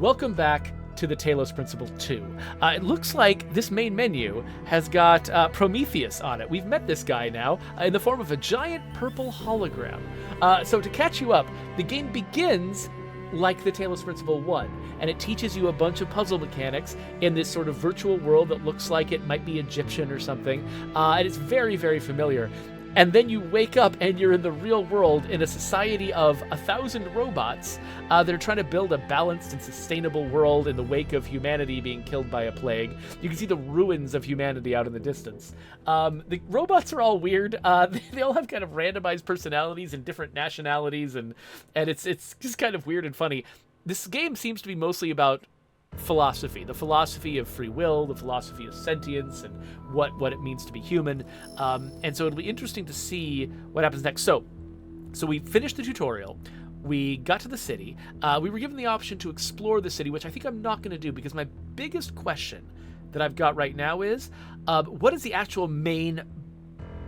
Welcome back to the Talos Principle 2. It looks like this main menu has got Prometheus on it. We've met this guy now in the form of a giant purple hologram. So to catch you up, the game begins like the Talos Principle 1, and it teaches you a bunch of puzzle mechanics in this sort of virtual world that looks like it might be Egyptian or something, and it's very, very familiar. And then you wake up and you're in the real world in a society of 1,000 robots that are trying to build a balanced and sustainable world in the wake of humanity being killed by a plague. You can see the ruins of humanity out in the distance. The robots are all weird. They all have kind of randomized personalities and different nationalities, and it's just kind of weird and funny. This game seems to be mostly about philosophy, the philosophy of free will, the philosophy of sentience, and what it means to be human. And so it'll be interesting to see what happens next. So we finished the tutorial. We got to the city. We were given the option to explore the city, which I think I'm not going to do because my biggest question that I've got right now is, what is the actual main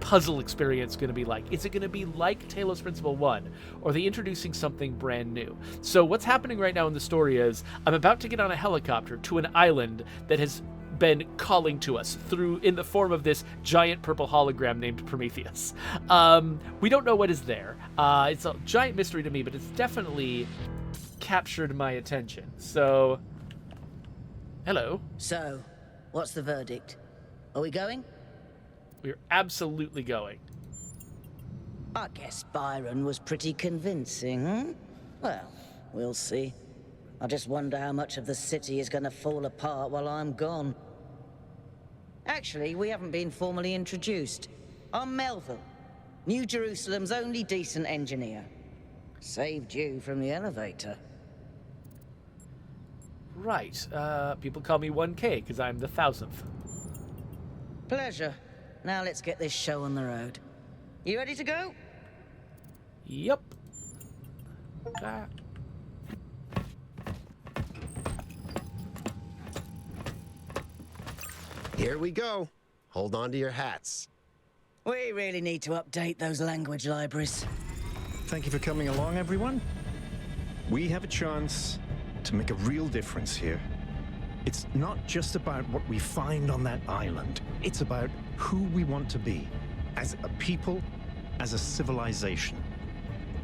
puzzle experience going to be like? Is it going to be like Talos Principle 1, or are they introducing something brand new? So what's happening right now in the story is I'm about to get on a helicopter to an island that has been calling to us in the form of this giant purple hologram named Prometheus. We don't know what is there. It's a giant mystery to me, but it's definitely captured my attention. So, hello. So, what's the verdict? Are we going? We're absolutely going. I guess Byron was pretty convincing, hmm? Well, we'll see. I just wonder how much of the city is going to fall apart while I'm gone. Actually, we haven't been formally introduced. I'm Melville, New Jerusalem's only decent engineer. Saved you from the elevator. Right. People call me 1K because I'm the 1,000th. Pleasure. Now let's get this show on the road. You ready to go? Yep. Here we go. Hold on to your hats. We really need to update those language libraries. Thank you for coming along, everyone. We have a chance to make a real difference here. It's not just about what we find on that island. It's about who we want to be, as a people, as a civilization.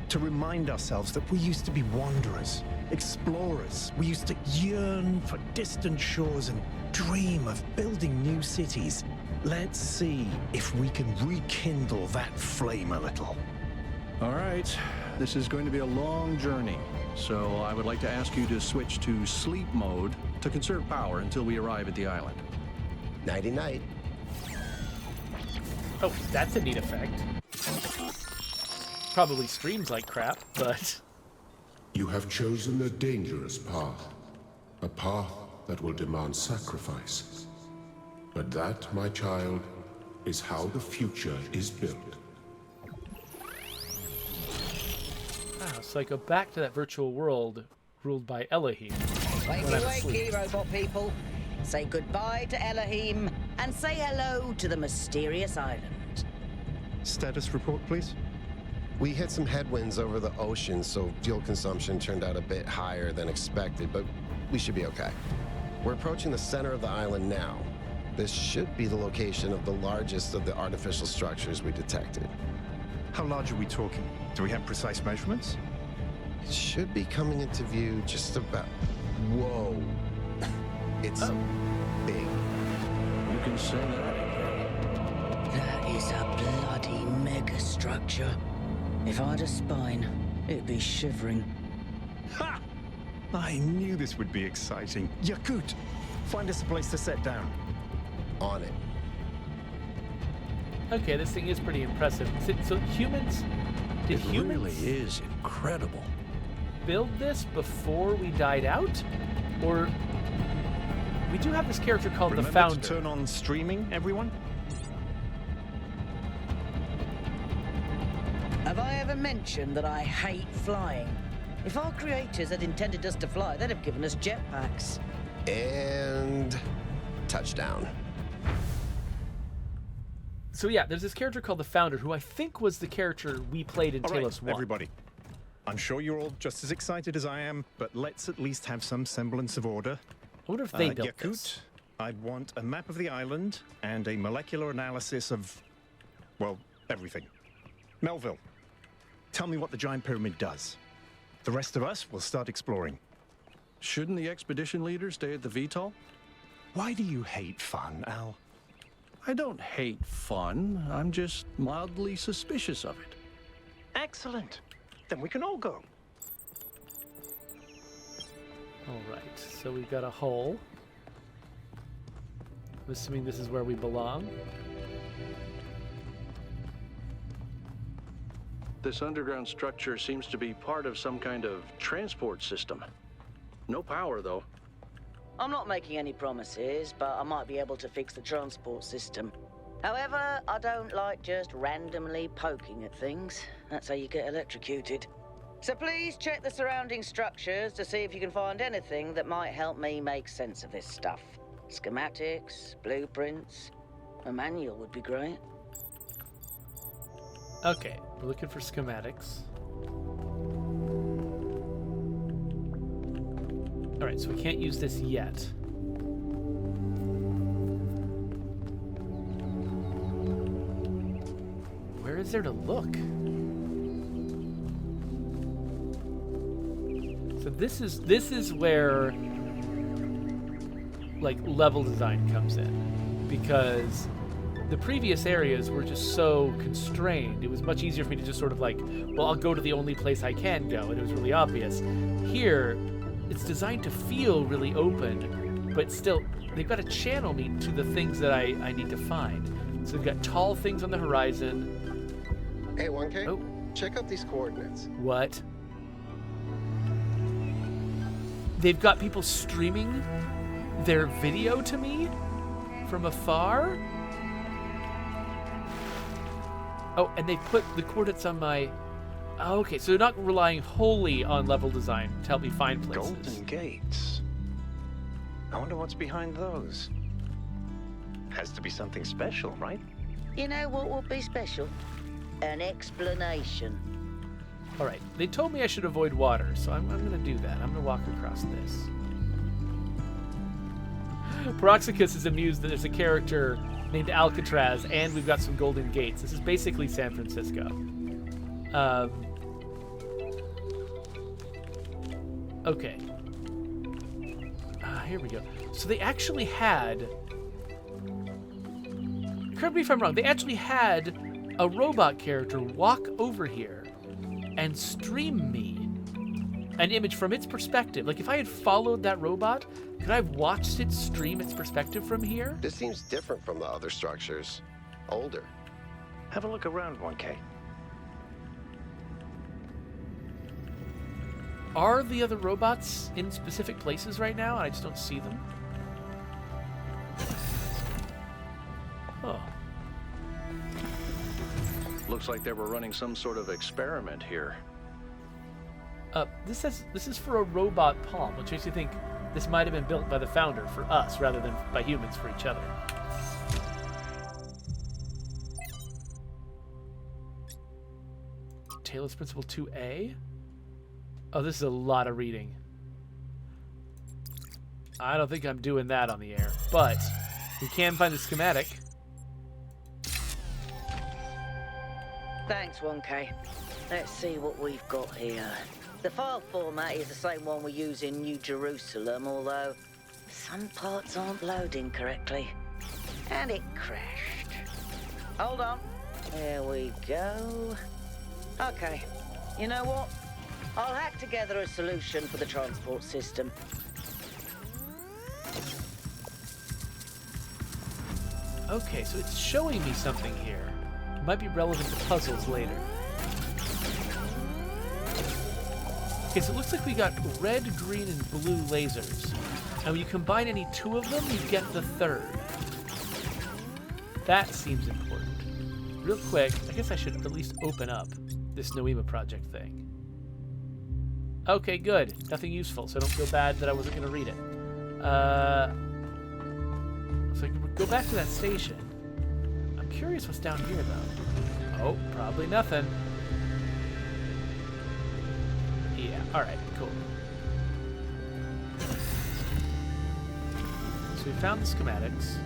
To remind ourselves that we used to be wanderers, explorers. We used to yearn for distant shores and dream of building new cities. Let's see if we can rekindle that flame a little. All right, this is going to be a long journey, so I would like to ask you to switch to sleep mode to conserve power until we arrive at the island. Nighty-night. Oh, that's a neat effect. Probably streams like crap, but... You have chosen a dangerous path. A path that will demand sacrifice. But that, my child, is how the future is built. Ah, so I go back to that virtual world ruled by Elohim. Wakey, robot people. Say goodbye to Elohim, and say hello to the mysterious island. Status report, please. We hit some headwinds over the ocean, so fuel consumption turned out a bit higher than expected, but we should be okay. We're approaching the center of the island now. This should be the location of the largest of the artificial structures we detected. How large are we talking? Do we have precise measurements? It should be coming into view just about... Whoa. It's big. You can say that again. That is a bloody megastructure. If I had a spine, it'd be shivering. Ha! I knew this would be exciting. Yakut, find us a place to set down. On it. Okay, this thing is pretty impressive. So humans... Did humans really is incredible. build this before we died out? Or... We do have this character called Remember the Founder. to turn on streaming, everyone? Have I ever mentioned that I hate flying? If our creators had intended us to fly, they'd have given us jetpacks. And... touchdown. So yeah, there's this character called the Founder, who I think was the character we played in All right, Talos 1. everybody. I'm sure you're all just as excited as I am, but let's at least have some semblance of order. I wonder if they built Yakut, this. I'd want a map of the island and a molecular analysis of, well, everything. Melville, tell me what the giant pyramid does. The rest of us will start exploring. Shouldn't the expedition leader stay at the VTOL? Why do you hate fun, Al? I don't hate fun. I'm just mildly suspicious of it. Excellent. Then we can all go. All right, so we've got a hole. I'm assuming this is where we belong. This underground structure seems to be part of some kind of transport system. No power, though. I'm not making any promises, but I might be able to fix the transport system. However, I don't like just randomly poking at things. That's how you get electrocuted. So please check the surrounding structures to see if you can find anything that might help me make sense of this stuff. Schematics, blueprints, a manual would be great. Okay, we're looking for schematics. All right, so we can't use this yet. Where is there to look? So this is where like level design comes in, because the previous areas were just so constrained. It was much easier for me to just sort of like, well, I'll go to the only place I can go, and it was really obvious. Here, it's designed to feel really open, but still, they've got to channel me to the things that I need to find. So we've got tall things on the horizon. Hey, 1K, Oh. check out these coordinates. What? They've got people streaming their video to me from afar? Oh, and they put the coordinates on my... Oh, okay, so they're not relying wholly on level design to help me find places. Golden gates. I wonder what's behind those. Has to be something special, right? You know what would be special? An explanation. All right, they told me I should avoid water, so I'm going to do that. I'm going to walk across this. Peroxicus is amused that there's a character named Alcatraz, and we've got some golden gates. This is basically San Francisco. Okay. Here we go. So they actually had... Correct me if I'm wrong. They actually had a robot character walk over here and stream me an image from its perspective. Like, if I had followed that robot, could I have watched it stream its perspective from here? This seems different from the other structures. Older. Have a look around, 1K. Are the other robots in specific places right now, and I just don't see them? Oh. Looks like they were running some sort of experiment here. This is for a robot palm, which makes you think this might have been built by the founder for us rather than by humans for each other. Talos Principle 2A? Oh, this is a lot of reading. I don't think I'm doing that on the air, but we can find the schematic. Thanks, 1K. Let's see what we've got here. The file format is the same one we use in New Jerusalem, although some parts aren't loading correctly. And it crashed. Hold on. There we go. Okay. You know what? I'll hack together a solution for the transport system. Okay, so it's showing me something here. It might be relevant to puzzles later. Okay, so it looks like we got red, green, and blue lasers. And when you combine any two of them, you get the third. That seems important. Real quick, I guess I should at least open up this Noema project thing. Okay, good. Nothing useful, so I don't feel bad that I wasn't going to read it. So I can go back to that station. I'm curious what's down here, though. Oh, probably nothing. Yeah, alright, cool. So we found the schematics.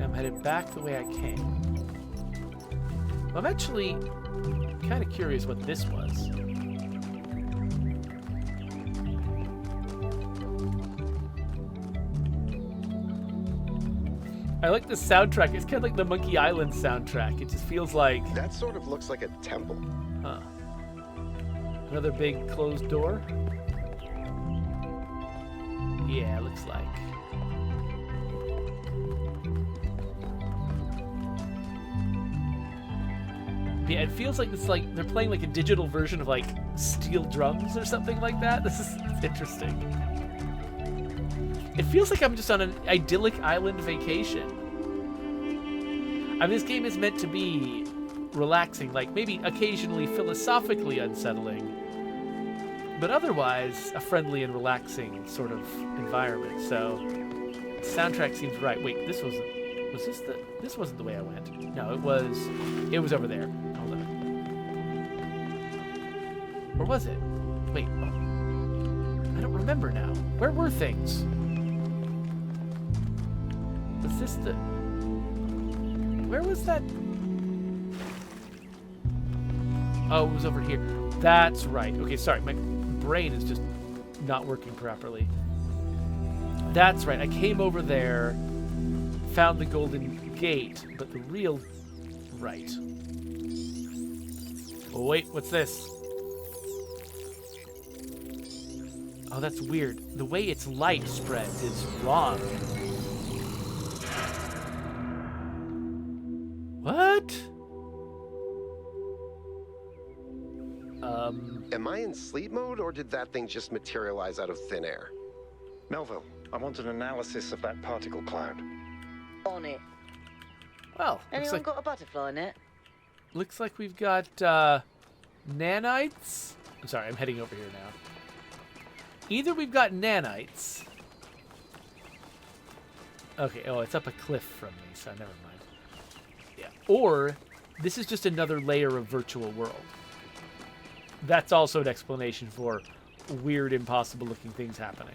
I'm headed back the way I came. I'm actually kind of curious what this was. I like the soundtrack. It's kind of like the Monkey Island soundtrack. It just feels like... That sort of looks like a temple. Huh. Another big closed door? Yeah, it looks like. Yeah, it feels like it's like they're playing like a digital version of like steel drums or something like that. This is interesting. It feels like I'm just on an idyllic island vacation. I mean, this game is meant to be relaxing, like maybe occasionally philosophically unsettling, but otherwise a friendly and relaxing sort of environment. So, the soundtrack seems right. Wait, this wasn't the way I went. No, it was over there. Hold on. Or was it? Wait, I don't remember now. Where were things? Was this the... Where was that? Oh, it was over here. That's right. Okay, sorry. My brain is just not working properly. That's right. I came over there, found the golden gate, but the real... Right. Oh, wait. What's this? Oh, that's weird. The way its light spreads is wrong. What? Am I in sleep mode, or did that thing just materialize out of thin air? Melville, I want an analysis of that particle cloud. On it. Well, Anyone got a butterfly net? looks like we've got nanites. I'm sorry, I'm heading over here now. Either we've got nanites. Okay, oh, it's up a cliff from me, so never mind. Yeah. Or this is just another layer of virtual world. That's also an explanation for weird, impossible-looking things happening.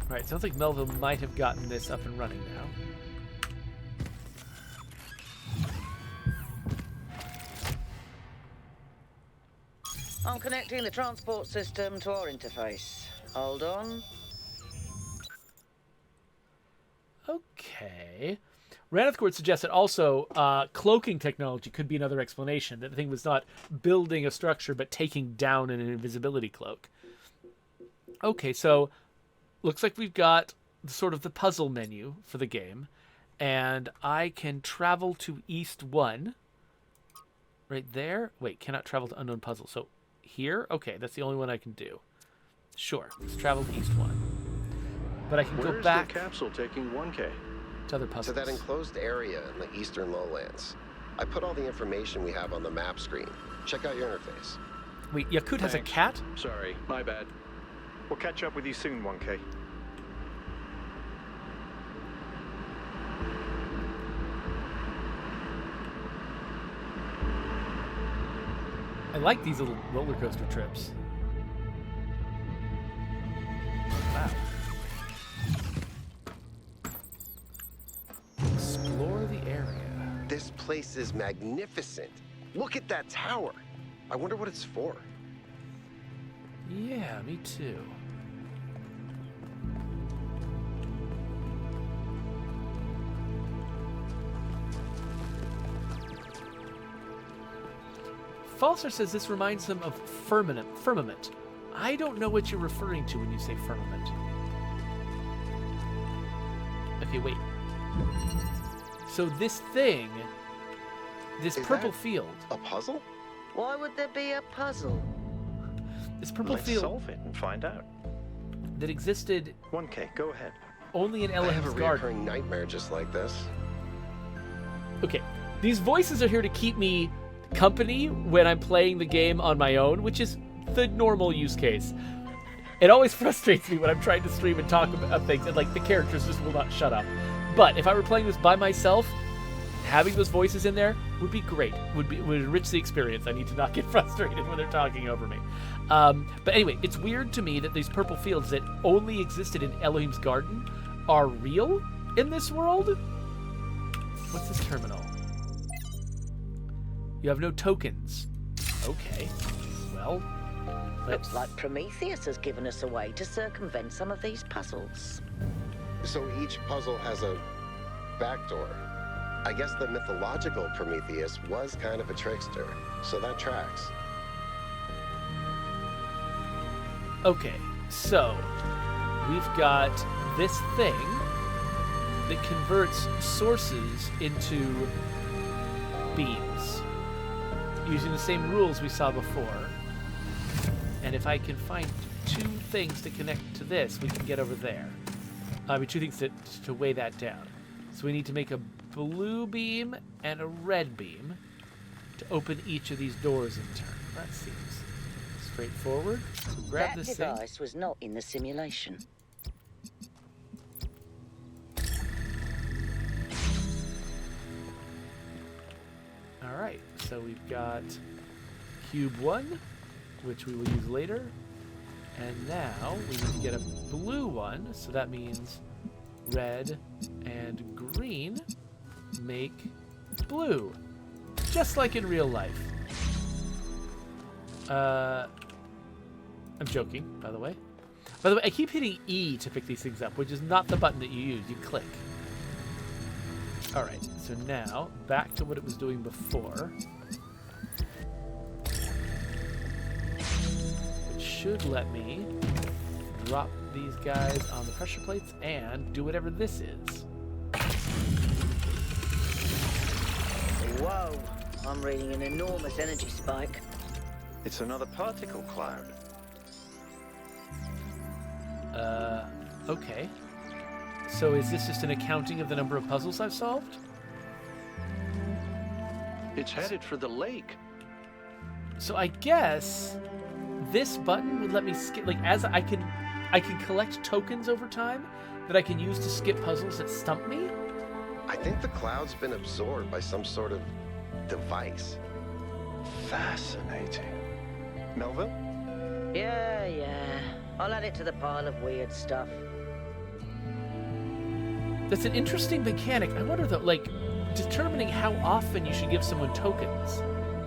Right, sounds like Melville might have gotten this up and running now. I'm connecting the transport system to our interface. Hold on. Okay. Ranithcord suggests that also cloaking technology could be another explanation, that the thing was not building a structure but taking down an invisibility cloak. Okay, so looks like we've got sort of the puzzle menu for the game, and I can travel to East 1. Right there. Wait, cannot travel to unknown puzzle. So here? Okay, that's the only one I can do. Sure, let's travel to East 1. But I can go back... Where's the capsule taking 1K? To other puzzles. To that enclosed area in the eastern lowlands. I put all the information we have on the map screen. Check out your interface. Wait, Yakut has a Thanks. cat? Sorry, my bad. We'll catch up with you soon, 1K. I like these little roller coaster trips. Wow. Explore the area. This place is magnificent. Look at that tower. I wonder what it's for. Yeah, me too. Falser says this reminds him of firmament. I don't know what you're referring to when you say firmament. Okay, wait. So this thing, this Is purple that field, a puzzle? Why would there be a puzzle? this purple Let's field solve it and find out. that existed 1K, go ahead. only in I have a Elahim's garden. recurring nightmare just like this. Okay, these voices are here to keep me company when I'm playing the game on my own, which is the normal use case. It always frustrates me when I'm trying to stream and talk about things and like the characters just will not shut up. But if I were playing this by myself, having those voices in there would be great. Would enrich the experience. I need to not get frustrated when they're talking over me. But anyway, it's weird to me that these purple fields that only existed in Elohim's garden are real in this world. What's this terminal? You have no tokens. Okay. Well, Looks like Prometheus has given us a way to circumvent some of these puzzles. So each puzzle has a backdoor. I guess the mythological Prometheus was kind of a trickster, so that tracks. Okay, so we've got this thing that converts sources into beams using the same rules we saw before. And if I can find two things to connect to this, we can get over there. I mean, two things to weigh that down. So we need to make a blue beam and a red beam to open each of these doors in turn. That seems straightforward. So grab That this device was not in the simulation. All right, so we've got cube 1, which we will use later. And now we need to get a blue one, so that means red and green make blue. Just like in real life. I'm joking, by the way. By the way, I keep hitting E to pick these things up, which is not the button that you use. You click. Alright, so now, back to what it was doing before. Which should let me drop these guys on the pressure plates and do whatever this is. Whoa, I'm reading an enormous energy spike. It's another particle cloud. Okay. So is this just an accounting of the number of puzzles I've solved? It's headed for the lake. So I guess this button would let me skip, like, as I can collect tokens over time that I can use to skip puzzles that stump me. I think the cloud's been absorbed by some sort of device. Fascinating. Melville? Yeah. I'll add it to the pile of weird stuff. That's an interesting mechanic. I wonder though, like, determining how often you should give someone tokens.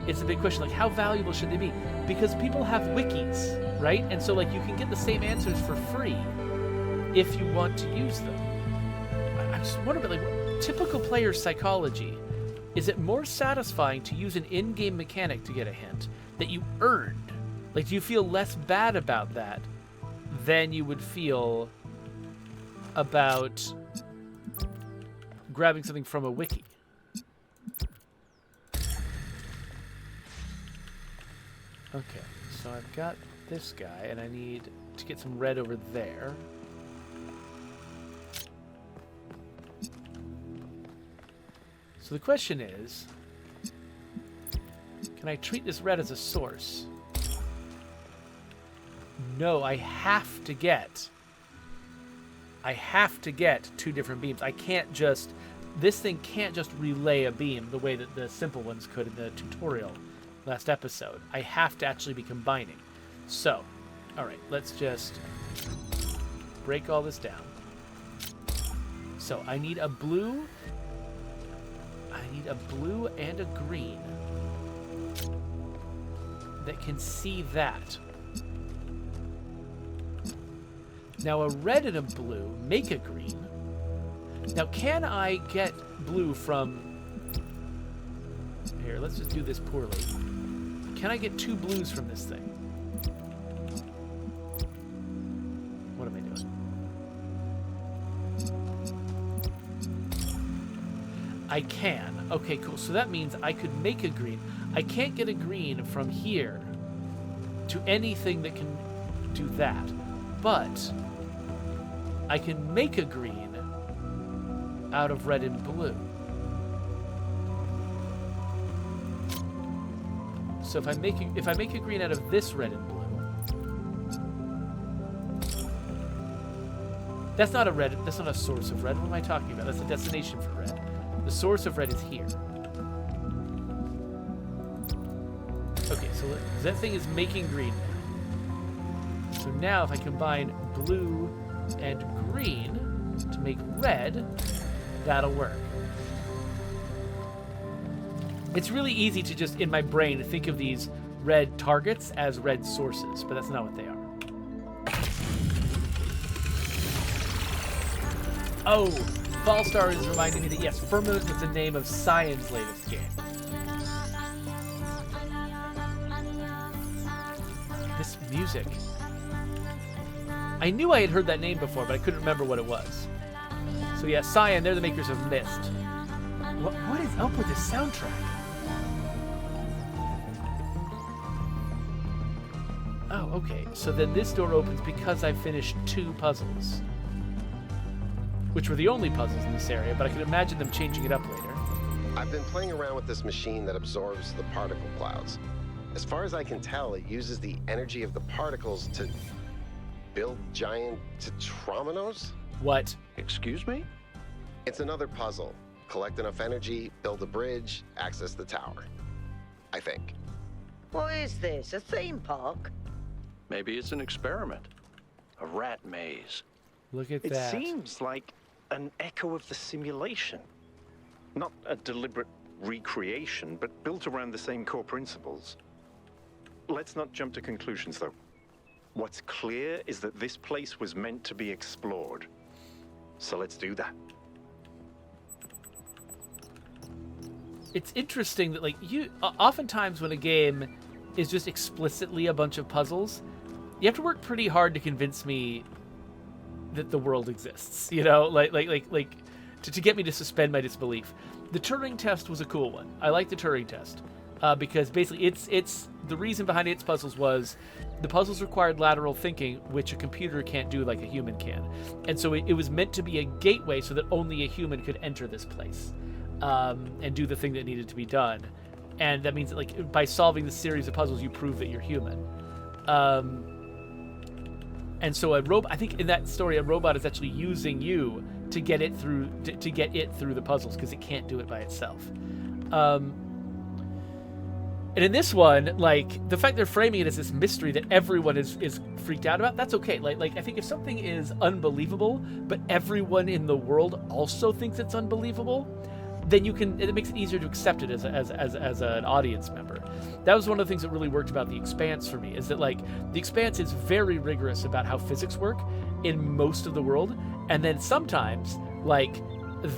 It's a big question. Like, how valuable should they be? Because people have wikis, right? And so, like, you can get the same answers for free if you want to use them. I just wonder about, like, typical player psychology. Is it more satisfying to use an in-game mechanic to get a hint that you earned? Like, do you feel less bad about that than you would feel about grabbing something from a wiki? Okay, so I've got this guy, and I need to get some red over there. So the question is, can I treat this red as a source? No, I have to get two different beams. I can't just, this thing can't just relay a beam the way that the simple ones could in the tutorial last episode. I have to actually be combining. So, all right, let's just break all this down. So I need a blue and a green that can see that. Now a red and a blue make a green. Now can I get blue from... Here, let's just do this poorly. Can I get two blues from this thing? What am I doing? I can. Okay, cool. So that means I could make a green. I can't get a green from here to anything that can do that. But I can make a green out of red and blue. So if I make a green out of this red and blue, That's not a red. That's not a source of red. What am I talking about? That's a destination for red. The source of red is here. Okay, so that thing is making green now. So now if I combine blue and green to make red, that'll work. It's really easy to just, in my brain, think of these red targets as red sources, but that's not what they are. Oh, Fallstar is reminding me that, yes, Firmament was the name of Cyan's latest game. This music. I knew I had heard that name before, but I couldn't remember what it was. So yeah, Cyan, they're the makers of Myst. What is up with this soundtrack? Oh, okay. So then this door opens because I finished 2 puzzles. Which were the only puzzles in this area, but I could imagine them changing it up later. I've been playing around with this machine that absorbs the particle clouds. As far as I can tell, it uses the energy of the particles to build giant tetrominos? What? Excuse me? It's another puzzle. Collect enough energy, build a bridge, access the tower. I think. What is this? A theme park? Maybe it's an experiment. A rat maze. Look at It that. seems like an echo of the simulation. Not a deliberate recreation, but built around the same core principles. Let's not jump to conclusions, though. What's clear is that this place was meant to be explored. So let's do that. It's interesting that, like, oftentimes when a game is just explicitly a bunch of puzzles, you have to work pretty hard to convince me that the world exists, you know, to get me to suspend my disbelief. The Turing test was a cool one. I like the Turing test because basically it's the reason behind its puzzles was the puzzles required lateral thinking, which a computer can't do like a human can, and so it was meant to be a gateway so that only a human could enter this place and do the thing that needed to be done. And that means that, like, by solving this series of puzzles, you prove that you're human. And so I think in that story, a robot is actually using you to get it through to get it through the puzzles because it can't do it by itself. And in this one, like, the fact they're framing it as this mystery that everyone is freaked out about, that's okay. Like I think if something is unbelievable, but everyone in the world also thinks it's unbelievable, then it makes it easier to accept it as an audience member. That was one of the things that really worked about The Expanse for me, is that, like, The Expanse is very rigorous about how physics work in most of the world, and then sometimes, like,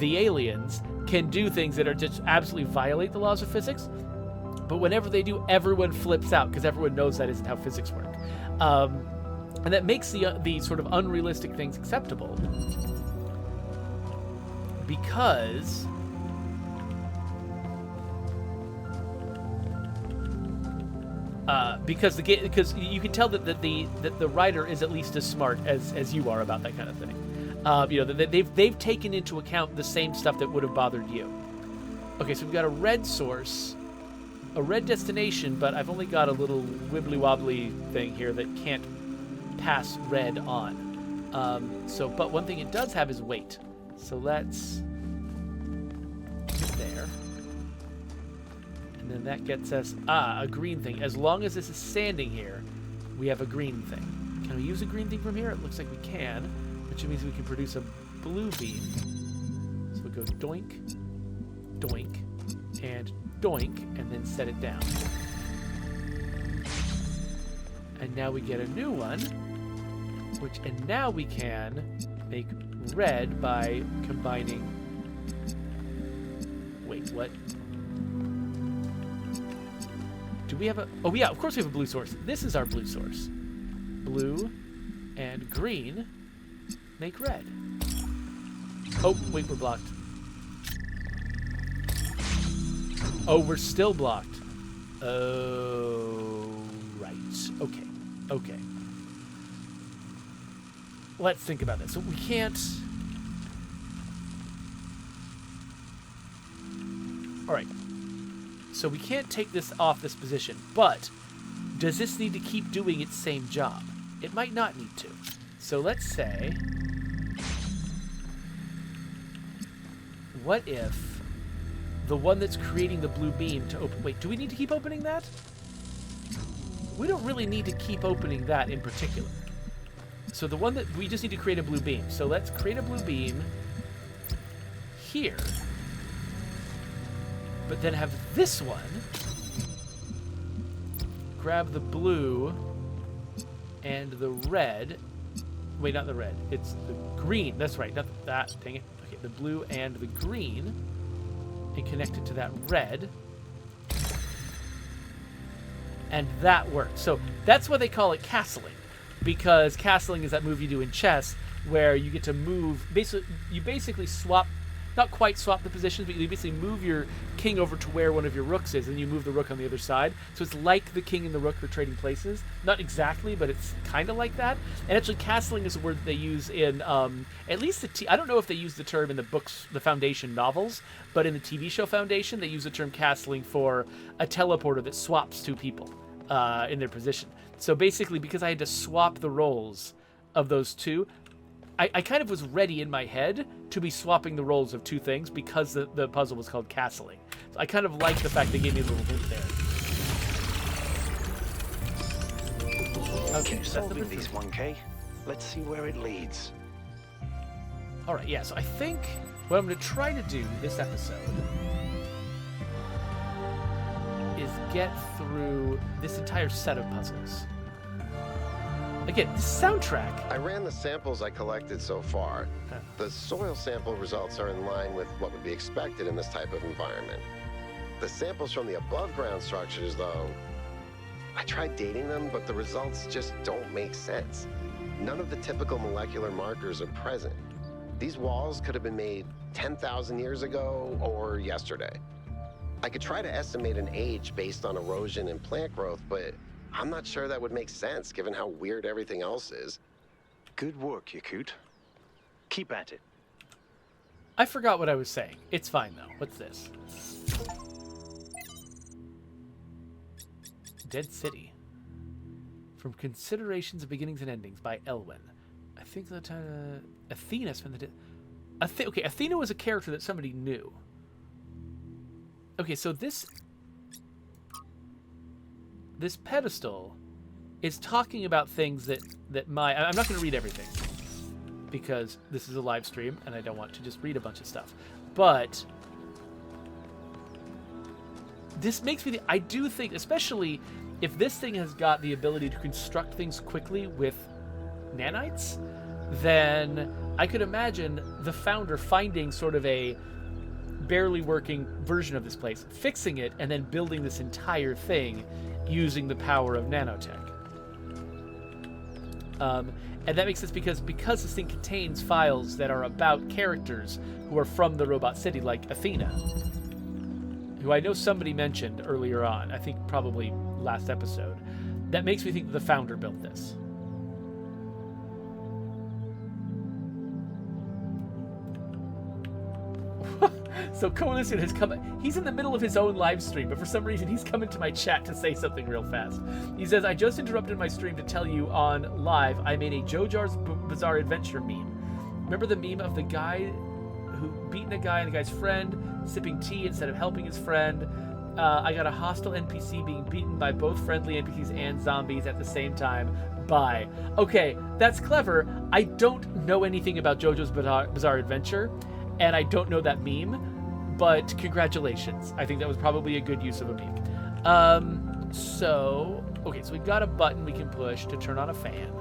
the aliens can do things that are just absolutely violate the laws of physics, but whenever they do, everyone flips out because everyone knows that isn't how physics work. And that makes the sort of unrealistic things acceptable because you can tell that the writer is at least as smart as you are about that kind of thing. You know, that they've taken into account the same stuff that would have bothered you. Okay, so we've got a red source, a red destination, but I've only got a little wibbly wobbly thing here that can't pass red on. But one thing it does have is weight. So let's get there. And then that gets us, a green thing. As long as this is standing here, we have a green thing. Can we use a green thing from here? It looks like we can, which means we can produce a blue beam. So we'll go doink, doink, and doink, and then set it down. And now we get a new one, and now we can make red by combining, wait, what? Do we have oh yeah, of course we have a blue source. This is our blue source. Blue and green make red. Oh, wait, we're blocked. Oh, we're still blocked. Oh, right. Okay. Let's think about this. So we can't... All right. So we can't take this off this position, but does this need to keep doing its same job? It might not need to. So let's say what if the one that's creating the blue beam to open... Wait, do we need to keep opening that? We don't really need to keep opening that in particular. So the one that... We just need to create a blue beam. So let's create a blue beam here. But then have this one grab the blue and the red. Wait, not the red. It's the green. That's right. Not that. Dang it. Okay, the blue and the green. And connect it to that red. And that works. So that's why they call it castling. Because castling is that move you do in chess where you get to move. You basically swap, not quite swap the positions, but you basically move your king over to where one of your rooks is, and you move the rook on the other side. So it's like the king and the rook are trading places. Not exactly, but it's kind of like that. And actually, castling is a word that they use in at least I don't know if they use the term in the books, the Foundation novels, but in the TV show Foundation, they use the term castling for a teleporter that swaps two people in their position. So basically, because I had to swap the roles of those two, I kind of was ready in my head to be swapping the roles of two things because the puzzle was called castling. So I kind of like the fact they gave me a little hint there. Okay, Keep solving these, 1K. Let's see where it leads. All right, yeah, so I think what I'm going to try to do this episode is get through this entire set of puzzles. Again, the soundtrack. I ran the samples I collected so far. The soil sample results are in line with what would be expected in this type of environment. The samples from the above-ground structures, though, I tried dating them, but the results just don't make sense. None of the typical molecular markers are present. These walls could have been made 10,000 years ago or yesterday. I could try to estimate an age based on erosion and plant growth, but I'm not sure that would make sense given how weird everything else is. Good work, Yakut. Keep at it. I forgot what I was saying. It's fine, though. What's this? Dead City. From Considerations of Beginnings and Endings by Elwyn. I think that Athena spent the... Okay, Athena was a character that somebody knew. Okay, so this pedestal is talking about things that I'm not going to read everything because this is a live stream and I don't want to just read a bunch of stuff. But this makes me I do think, especially if this thing has got the ability to construct things quickly with nanites, then I could imagine the founder finding sort of a barely working version of this place, fixing it, and then building this entire thing using the power of nanotech. And that makes sense because this thing contains files that are about characters who are from the robot city, like Athena, who I know somebody mentioned earlier on, I think probably last episode. That makes me think that the founder built this. So Coalition has come. He's in the middle of his own live stream, but for some reason he's come into my chat to say something real fast. He says, I just interrupted my stream to tell you on live I made a JoJo's Bizarre Adventure meme. Remember the meme of the guy who beaten a guy and the guy's friend, sipping tea instead of helping his friend? I got a hostile NPC being beaten by both friendly NPCs and zombies at the same time. Bye. Okay, that's clever. I don't know anything about JoJo's Bizarre Adventure, and I don't know that meme. But congratulations. I think that was probably a good use of a meme. So we've got a button we can push to turn on a fan.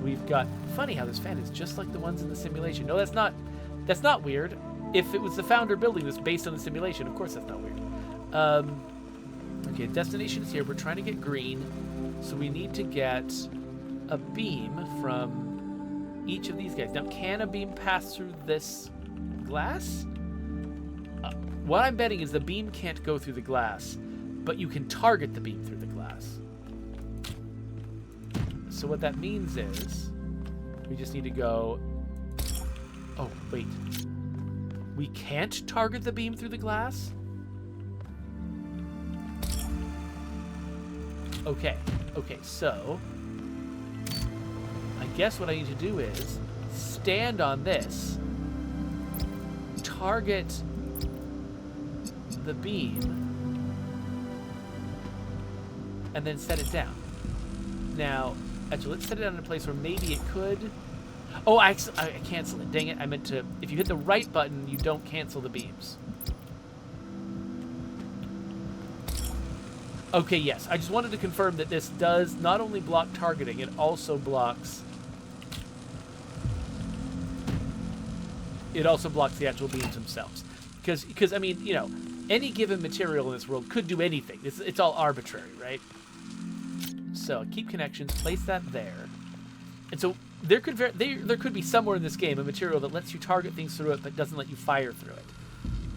We've got... Funny how this fan is just like the ones in the simulation. No, that's not weird. If it was the founder building this based on the simulation, of course that's not weird. Okay, destination is here. We're trying to get green. So we need to get a beam from each of these guys. Now, can a beam pass through this glass? What I'm betting is the beam can't go through the glass, but you can target the beam through the glass. So what that means is we just need to go... Oh, wait. We can't target the beam through the glass? Okay, so I guess what I need to do is stand on this, target the beam and then set it down. Now, actually, let's set it down in a place where maybe it could. Oh, I cancel it. Dang it. I meant to. If you hit the right button, you don't cancel the beams. Okay, yes. I just wanted to confirm that this does not only block targeting, it also blocks... It also blocks the actual beams themselves. Because I mean, you know, any given material in this world could do anything. It's all arbitrary, right? So, keep connections, place that there. And so, there could be somewhere in this game a material that lets you target things through it, but doesn't let you fire through it.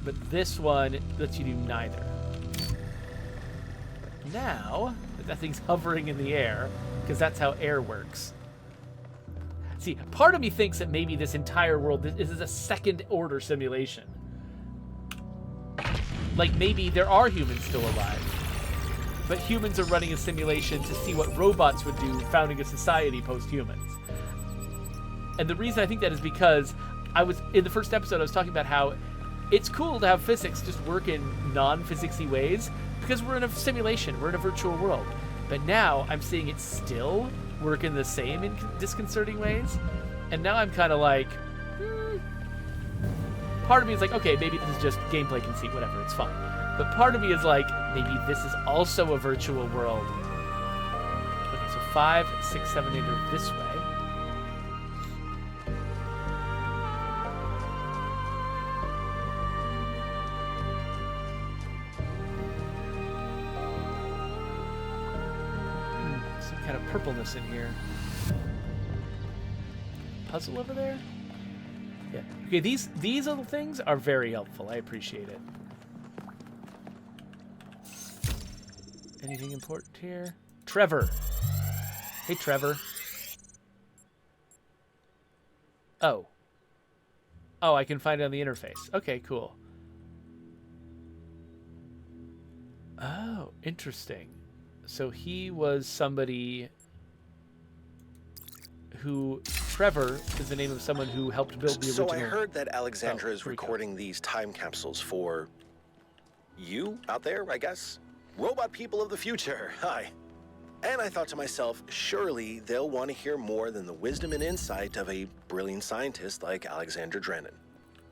But this one lets you do neither. Now, that thing's hovering in the air, because that's how air works. See, part of me thinks that maybe this entire world, this is a second-order simulation. Like, maybe there are humans still alive, but humans are running a simulation to see what robots would do founding a society post-humans. And the reason I think that is because in the first episode, I was talking about how it's cool to have physics just work in non-physicsy ways, because we're in a simulation, we're in a virtual world. But now I'm seeing it still work in the same disconcerting ways. And now I'm kind of like, part of me is like, okay, maybe this is just gameplay conceit, whatever, it's fine. But part of me is like, maybe this is also a virtual world. Okay, so 5, 6, 7, 8 are this way. Kind of purpleness in here. Puzzle over there? Yeah. Okay, these little things are very helpful. I appreciate it. Anything important here? Trevor. Hey, Trevor. Oh. Oh, I can find it on the interface. Okay, cool. Oh, interesting. So he was somebody who... Trevor is the name of someone who helped build the original... So I heard that Alexandra is recording these time capsules for... you out there, I guess? Robot people of the future, hi. And I thought to myself, surely they'll want to hear more than the wisdom and insight of a brilliant scientist like Alexandra Drennan.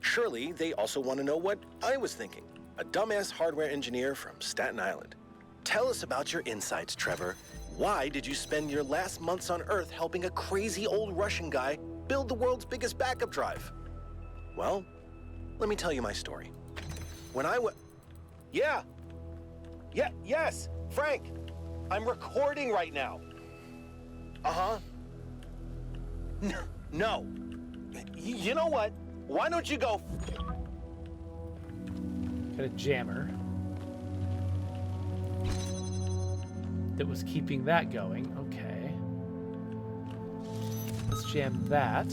Surely they also want to know what I was thinking, a dumbass hardware engineer from Staten Island. Tell us about your insights, Trevor. Why did you spend your last months on Earth helping a crazy old Russian guy build the world's biggest backup drive? Well, let me tell you my story. When I was... Yes, Frank. I'm recording right now. Uh-huh. No. You know what? Why don't you go... Got a jammer that was keeping that going. Okay. Let's jam that.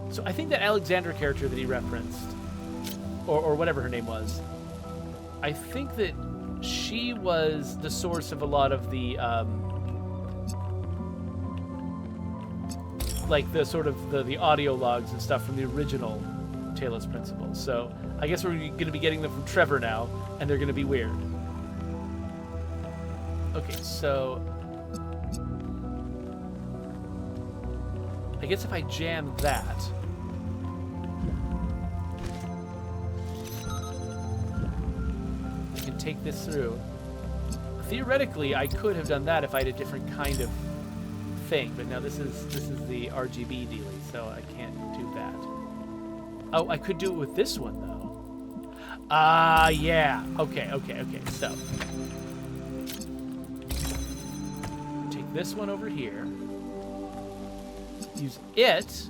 So I think that Alexandra character that he referenced, or whatever her name was, I think that she was the source of a lot of the, like the sort of the audio logs and stuff from the original Talos principles. So I guess we're going to be getting them from Trevor now, and they're going to be weird. Okay, so I guess if I jam that, I can take this through. Theoretically, I could have done that if I had a different kind of thing, but now this is the RGB dealie, so I can't do that. Oh, I could do it with this one though. Yeah. Okay. So take this one over here. Use it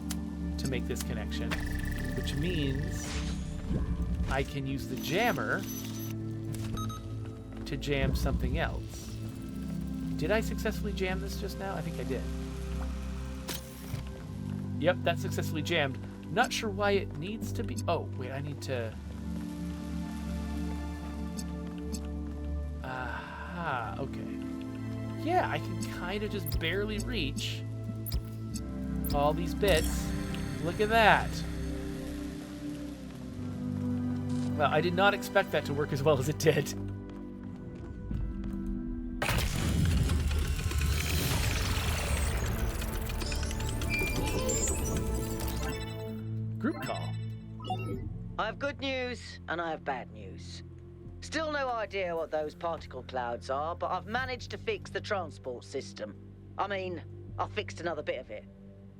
to make this connection, which means I can use the jammer to jam something else. Did I successfully jam this just now? I think I did. Yep, that successfully jammed. Not sure why it needs to be... Oh, wait, I need to... Aha, okay. Yeah, I can kind of just barely reach all these bits. Look at that. Well, I did not expect that to work as well as it did. Group call. I have good news and I have bad news. Still no idea what those particle clouds are, but I've managed to fix the transport system. I mean, I fixed another bit of it.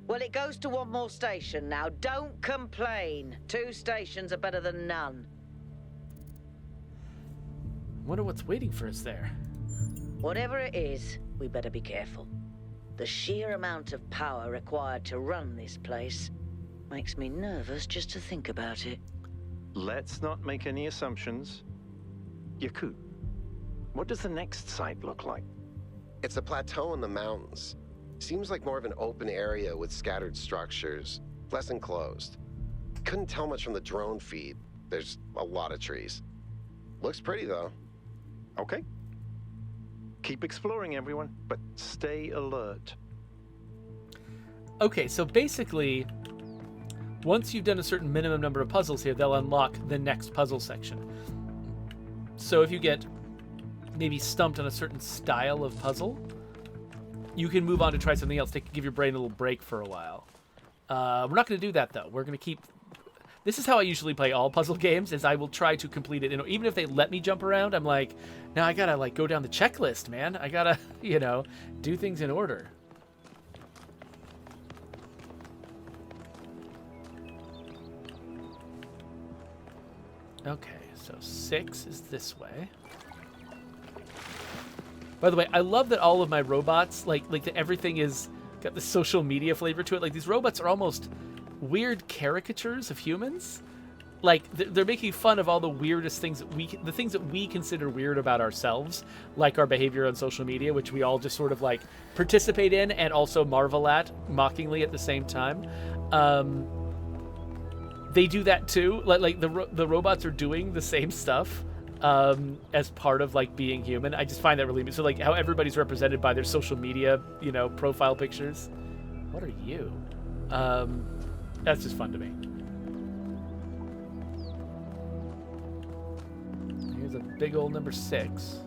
Well, it goes to one more station now. Don't complain. 2 stations are better than none. Wonder what's waiting for us there. Whatever it is, we better be careful. The sheer amount of power required to run this place makes me nervous just to think about it. Let's not make any assumptions. Yakut, what does the next site look like? It's a plateau in the mountains. Seems like more of an open area with scattered structures, less enclosed. Couldn't tell much from the drone feed. There's a lot of trees. Looks pretty, though. Okay. Keep exploring, everyone, but stay alert. Okay, so basically, once you've done a certain minimum number of puzzles here, they'll unlock the next puzzle section. So if you get maybe stumped on a certain style of puzzle, you can move on to try something else. Give your brain a little break for a while. We're not going to do that, though. We're going to keep... This is how I usually play all puzzle games, is I will try to complete it. Even if they let me jump around, I'm like, now I got to like go down the checklist, man. I got to, do things in order. Okay, so 6 is this way. By the way, I love that all of my robots, like that everything is got the social media flavor to it. Like, these robots are almost weird caricatures of humans. Like, they're making fun of all the weirdest things the things that we consider weird about ourselves, like our behavior on social media, which we all just sort of like participate in and also marvel at mockingly at the same time. They do that too. Like the robots are doing the same stuff as part of like being human. I just find that really, so like how everybody's represented by their social media, profile pictures. What are you? That's just fun to me. Here's a big old number 6.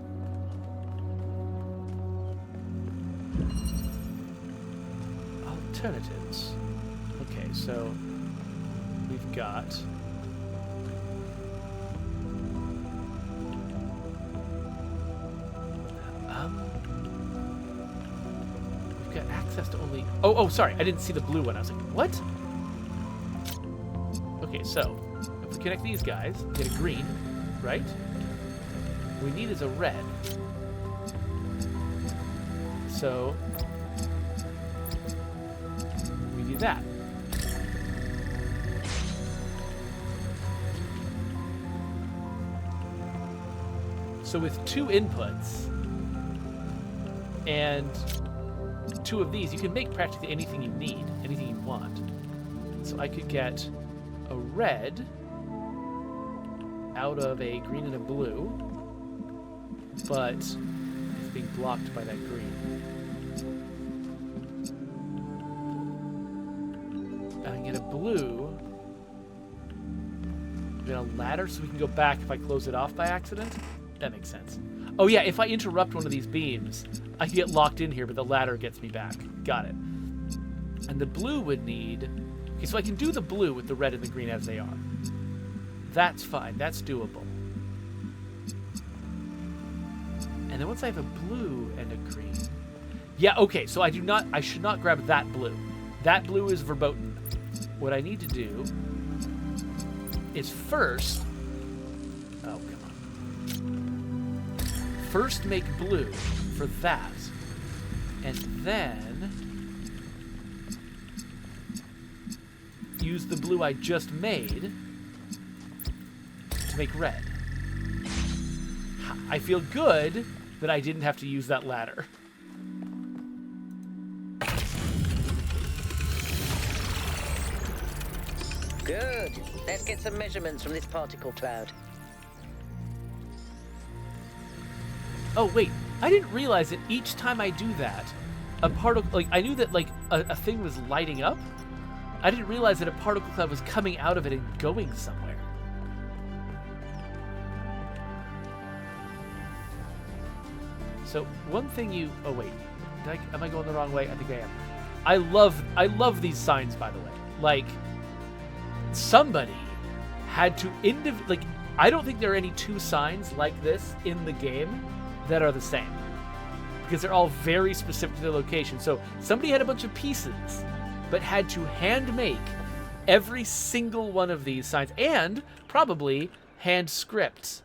Alternatives. Okay, so we've got we've got access to only... Oh, sorry, I didn't see the blue one. I was like, what? Okay, so if we connect these guys, get a green, right? What we need is a red. So we do that. So with 2 inputs and 2 of these, you can make practically anything you need, anything you want. So I could get a red out of a green and a blue, but it's being blocked by that green. I can get a blue, then a ladder so we can go back if I close it off by accident. That makes sense. Oh yeah, if I interrupt one of these beams, I can get locked in here, but the ladder gets me back. Got it. And the blue would need... Okay, so I can do the blue with the red and the green as they are. That's fine. That's doable. And then once I have a blue and a green... Yeah, okay, so I should not grab that blue. That blue is verboten. What I need to do is first... Oh, come on. First make blue for that. And then use the blue I just made to make red. I feel good that I didn't have to use that ladder. Good. Let's get some measurements from this particle cloud. Oh, wait. I didn't realize that each time I do that, a particle... Like, I knew that, like, a thing was lighting up. I didn't realize that a particle cloud was coming out of it and going somewhere. So one thing you... Oh, wait. Am I going the wrong way? I think I am. I love these signs, by the way. Like, somebody had to... I don't think there are any two signs like this in the game that are the same. Because they're all very specific to their location. So somebody had a bunch of pieces, but had to hand make every single one of these signs, and probably hand script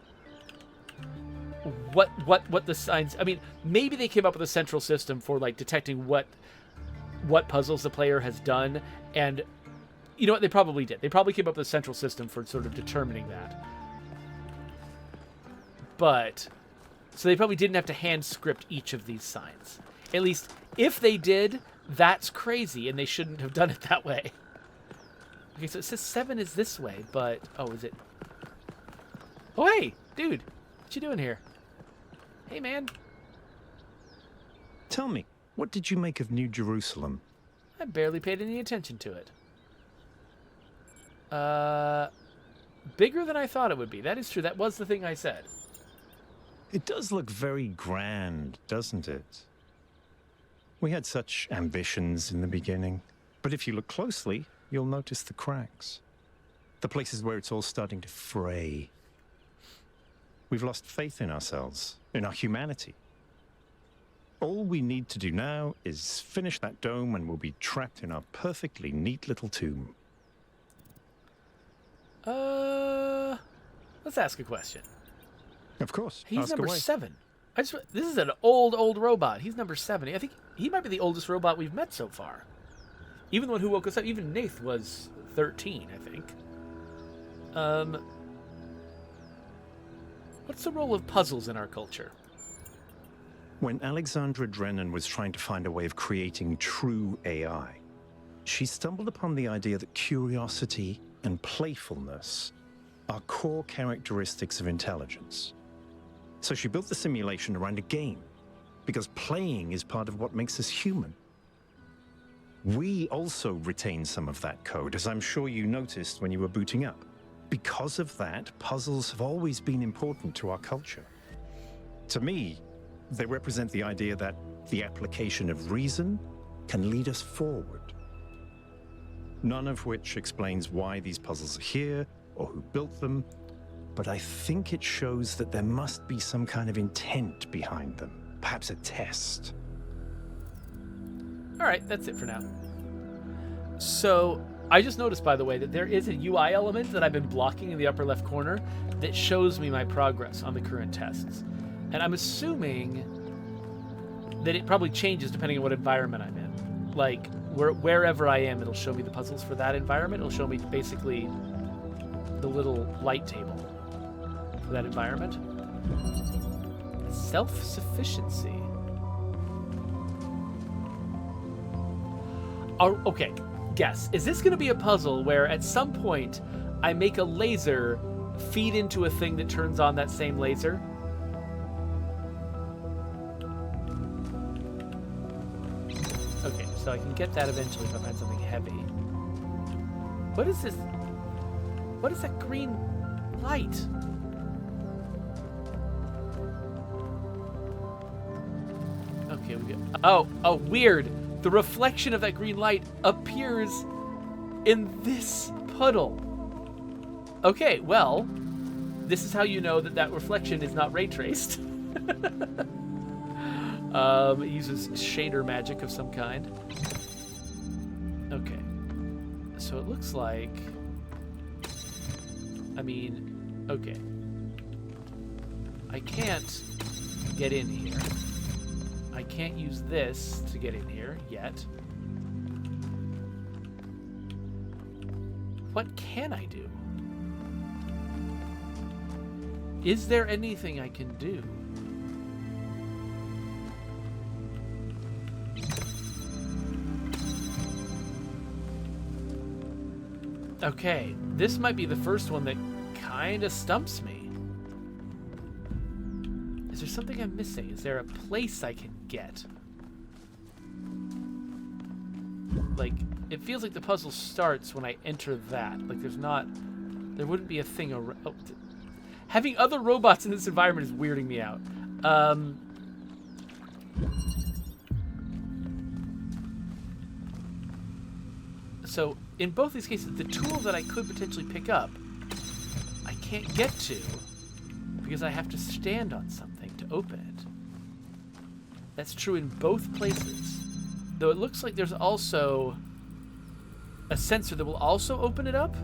what the signs... I mean, maybe they came up with a central system for like detecting what puzzles the player has done, and you know what, they probably did. They probably came up with a central system for sort of determining that. But so they probably didn't have to hand script each of these signs. At least if they did, that's crazy, and they shouldn't have done it that way. Okay, so it says 7 is this way, but... Oh, is it... Oh, hey! Dude! What you doing here? Hey, man. Tell me, what did you make of New Jerusalem? I barely paid any attention to it. Bigger than I thought it would be. That is true. That was the thing I said. It does look very grand, doesn't it? We had such ambitions in the beginning, but if you look closely, you'll notice the cracks. The places where it's all starting to fray. We've lost faith in ourselves, in our humanity. All we need to do now is finish that dome and we'll be trapped in our perfectly neat little tomb. Let's ask a question. Of course. He's ask number away. 7. This is an old robot. He's number 7. I think he might be the oldest robot we've met so far. Even the one who woke us up, even Nath was 13, I think. What's the role of puzzles in our culture? When Alexandra Drennan was trying to find a way of creating true AI, she stumbled upon the idea that curiosity and playfulness are core characteristics of intelligence. So she built the simulation around a game, because playing is part of what makes us human. We also retain some of that code, as I'm sure you noticed when you were booting up. Because of that, puzzles have always been important to our culture. To me, they represent the idea that the application of reason can lead us forward. None of which explains why these puzzles are here or who built them, but I think it shows that there must be some kind of intent behind them, perhaps a test. All right, that's it for now. So I just noticed, by the way, that there is a UI element that I've been blocking in the upper left corner that shows me my progress on the current tests. And I'm assuming that it probably changes depending on what environment I'm in. Like, wherever I am, it'll show me the puzzles for that environment. It'll show me basically the little light table for that environment. Self-sufficiency. Oh, okay, guess. Is this going to be a puzzle where at some point I make a laser feed into a thing that turns on that same laser? Okay, so I can get that eventually if I find something heavy. What is this? What is that green light? Okay, we go. Oh, weird. The reflection of that green light appears in this puddle. Okay, well, this is how you know that that reflection is not ray traced. It uses shader magic of some kind. Okay. So it looks like... I mean, okay. I can't get in here. I can't use this to get in here yet. What can I do? Is there anything I can do? Okay, this might be the first one that kind of stumps me. Is there something I'm missing? Is there a place I can get? Like, it feels like the puzzle starts when I enter that. Like, there wouldn't be a thing around. Oh, having other robots in this environment is weirding me out. So in both these cases, the tool that I could potentially pick up, I can't get to because I have to stand on something to open it. That's true in both places. Though it looks like there's also a sensor that will also open it up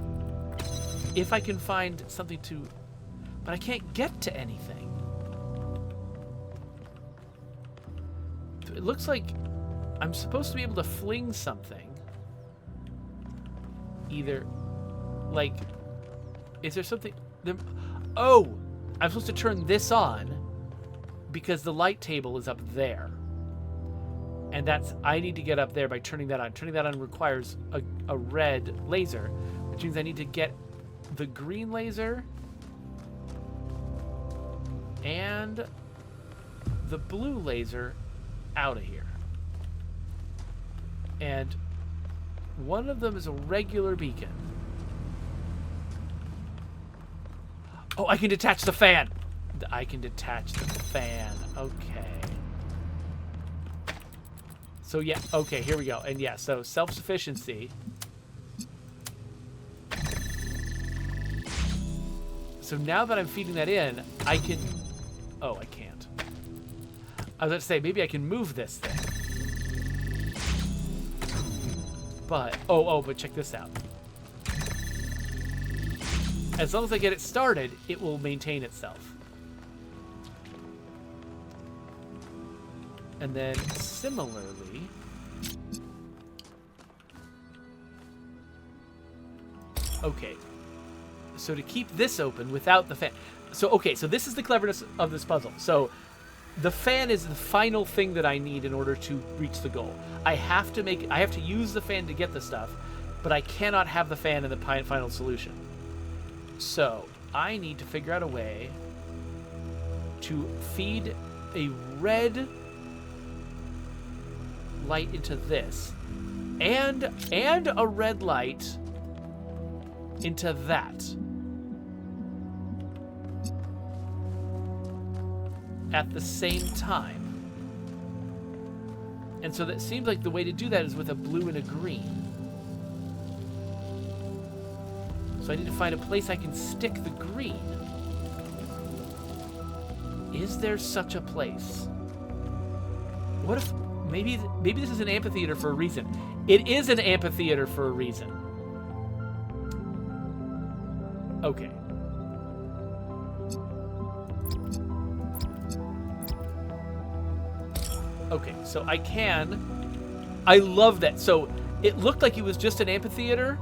if I can find something to... But I can't get to anything. It looks like I'm supposed to be able to fling something. Either, like, is there something... Oh! I'm supposed to turn this on because the light table is up there. And that's... I need to get up there by turning that on. Turning that on requires a red laser, which means I need to get the green laser and the blue laser out of here. And one of them is a regular beacon. Oh, I can detach the fan. I can detach the fan. Okay. So yeah, okay, here we go. And yeah, so self-sufficiency. So now that I'm feeding that in, I can... Oh, I can't. I was about to say, maybe I can move this thing. But, but check this out. As long as I get it started, it will maintain itself. And then, similarly... Okay. So to keep this open without the fan... So, okay, so this is the cleverness of this puzzle. So, the fan is the final thing that I need in order to reach the goal. I have to use the fan to get the stuff, but I cannot have the fan in the final solution. So, I need to figure out a way to feed a red light into this, and a red light into that. At the same time. And so that seems like the way to do that is with a blue and a green. So I need to find a place I can stick the green. Is there such a place? What if maybe this is an amphitheater for a reason? It is an amphitheater for a reason. Okay. Okay, so I love that. So it looked like it was just an amphitheater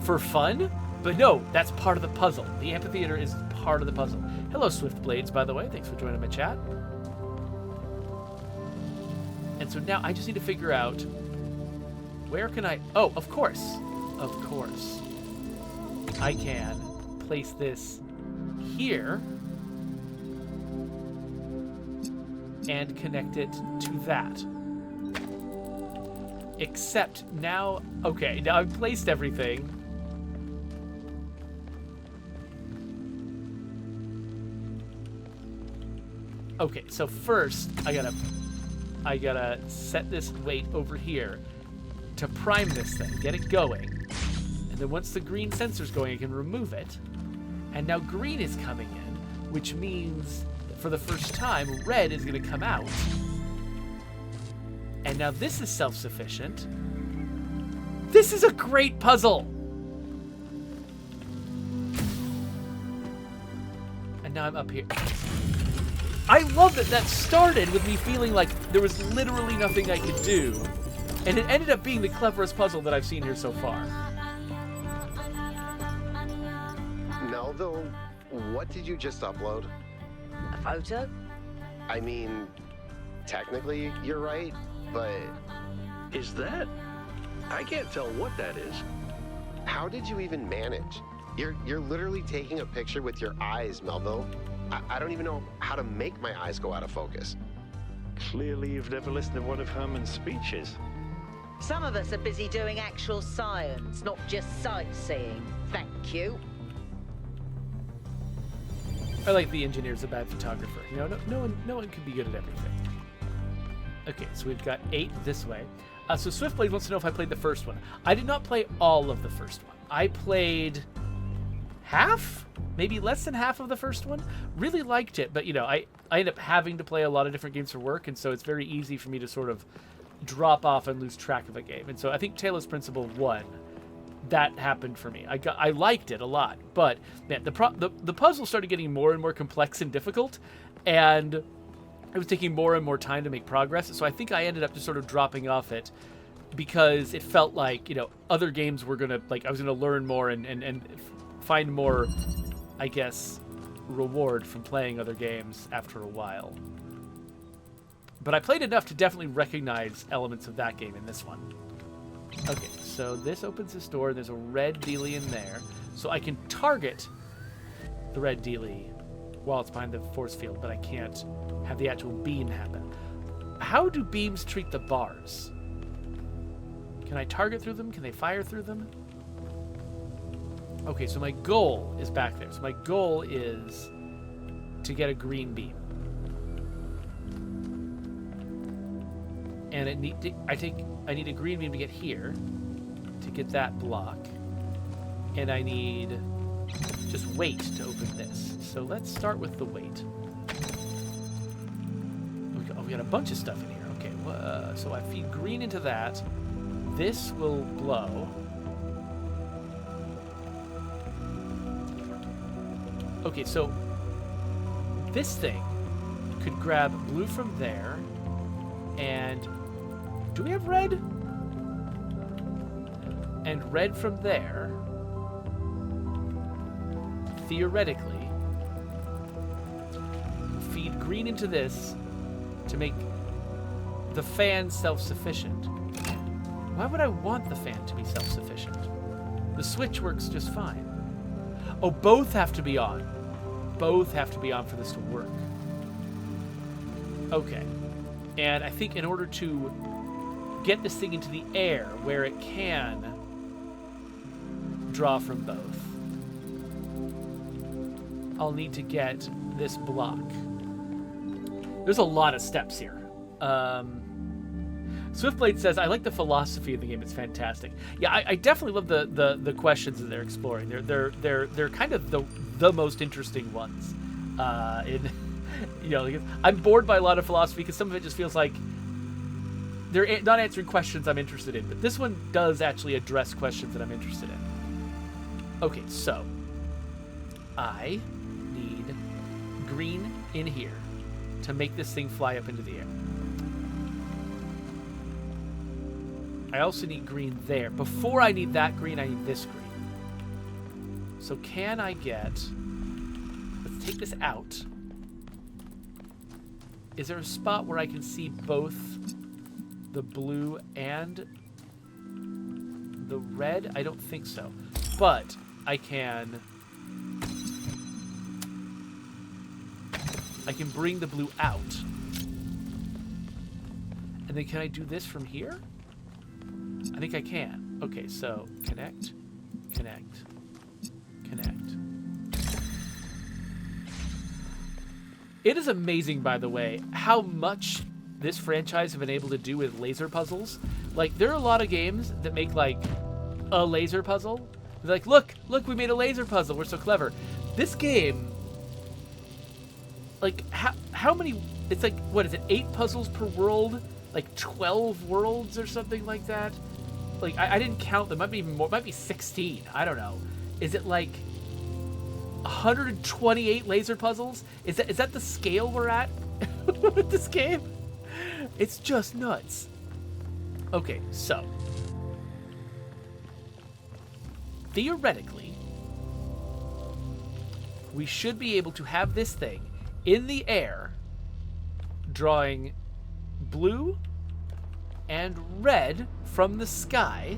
for fun, but no, that's part of the puzzle. The amphitheater is part of the puzzle. Hello, Swift Blades, by the way. Thanks for joining my chat. And so now I just need to figure out where can I... Oh, of course. Of course. I can place this here and connect it to that. Except now... Okay, now I've placed everything. Okay, so first I gotta set this weight over here to prime this thing, get it going. And then once the green sensor's going, I can remove it. And now green is coming in, which means that for the first time, red is gonna come out. And now this is self-sufficient. This is a great puzzle! And now I'm up here. I love that that started with me feeling like there was literally nothing I could do. And it ended up being the cleverest puzzle that I've seen here so far. Melville, what did you just upload? A photo? I mean, technically you're right, but Is that? I can't tell what that is. how did you even manage? You're literally taking a picture with your eyes, Melville. I don't even know how to make my eyes go out of focus. Clearly you've never listened to one of Herman's speeches. Some of us are busy doing actual science, not just sightseeing. Thank you. I like the engineer's a bad photographer. You know, no one can be good at everything. Okay, so we've got 8 this way. So Swiftblade wants to know if I played the first one. I did not play all of the first one. I played half, maybe less than half of the first one. Really liked it, but you know, I end up having to play a lot of different games for work, and so it's very easy for me to sort of drop off and lose track of a game. And so I think Talos Principle 1, that happened for me. I liked it a lot, but man, the puzzle started getting more and more complex and difficult, and it was taking more and more time to make progress. So I think I ended up just sort of dropping off it because it felt like, you know, other games were gonna, like, I was gonna learn more and find more, I guess, reward from playing other games after a while. But I played enough to definitely recognize elements of that game in this one. Okay, so this opens this door. There's a red dealie in there. So I can target the red dealie while it's behind the force field, but I can't have the actual beam happen. How do beams treat the bars? Can I target through them? Can they fire through them? Okay, so my goal is back there. So my goal is to get a green beam. And I need a green beam to get here, to get that block. And I need just weight to open this. So let's start with the weight. We got a bunch of stuff in here. Okay, so I feed green into that. This will blow. Okay, so this thing could grab blue from there, and do we have red? And red from there. Theoretically, feed green into this to make the fan self-sufficient. Why would I want the fan to be self-sufficient? The switch works just fine. Oh, both have to be on. Both have to be on for this to work. Okay. And I think in order to get this thing into the air where it can draw from both, I'll need to get this block. There's a lot of steps here. Swiftblade says, I like the philosophy of the game. It's fantastic. Yeah, I definitely love the questions that they're exploring. They're kind of the most interesting ones. You know, like, I'm bored by a lot of philosophy because some of it just feels like they're not answering questions I'm interested in. But this one does actually address questions that I'm interested in. Okay, so I need green in here to make this thing fly up into the air. I also need green there. Before I need that green, I need this green. So can I get... Let's take this out. Is there a spot where I can see both the blue and the red? I don't think so. But I can bring the blue out. And then can I do this from here? I think I can. Okay, so connect, connect, connect. It is amazing, by the way, how much this franchise have been able to do with laser puzzles. Like, there are a lot of games that make, like, a laser puzzle. They're like, look, we made a laser puzzle. We're so clever. This game, like, how many... It's like, what is it, 8 puzzles per world? Like 12 worlds or something like that? Like, I didn't count them. Might be more. Might be 16. I don't know. Is it like 128 laser puzzles? Is that the scale we're at with this game? It's just nuts. Okay, so theoretically, we should be able to have this thing in the air, drawing blue and red from the sky,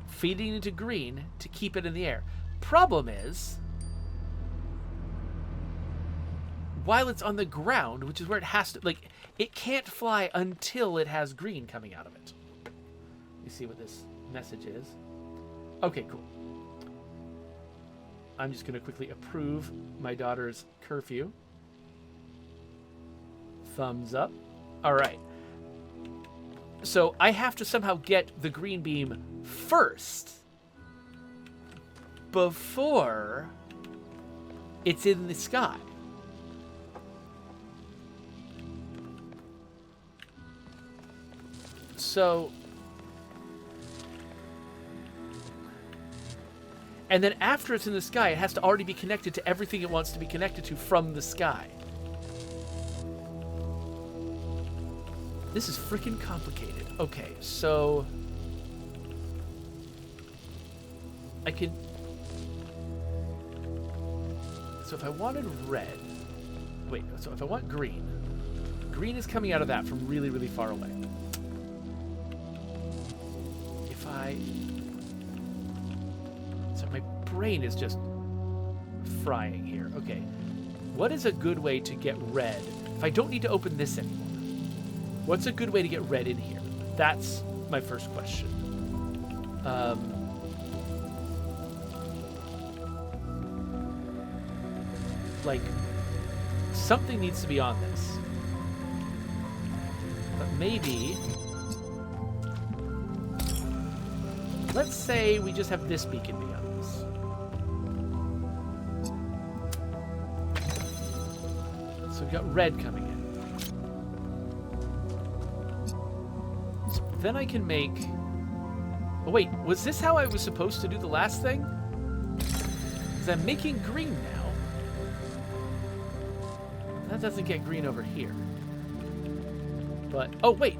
feeding into green to keep it in the air. Problem is, while it's on the ground, which is where it has to, like, it can't fly until it has green coming out of it. You see what this message is? Okay, cool. I'm just going to quickly approve my daughter's curfew. Thumbs up. All right. So I have to somehow get the green beam first before it's in the sky. So, and then after it's in the sky, it has to already be connected to everything it wants to be connected to from the sky. This is freaking complicated. Okay, so I can... So if I wanted red... Wait, so if I want green... Green is coming out of that from really, really far away. If I... So my brain is just frying here. Okay, what is a good way to get red if I don't need to open this anymore? What's a good way to get red in here? That's my first question. Like, something needs to be on this. But maybe... Let's say we just have this beacon be on this. So we've got red coming in. Then I can make... Oh, wait. Was this how I was supposed to do the last thing? Because I'm making green now. That doesn't get green over here. But... Oh, wait.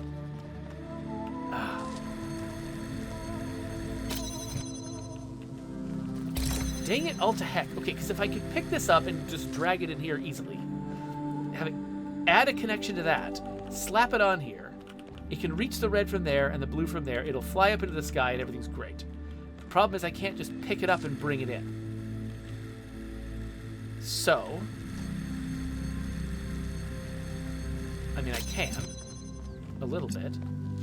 Dang it all to heck. Okay, because if I could pick this up and just drag it in here easily, have it, add a connection to that, slap it on here, it can reach the red from there and the blue from there. It'll fly up into the sky and everything's great. The problem is I can't just pick it up and bring it in. So, I mean, I can a little bit.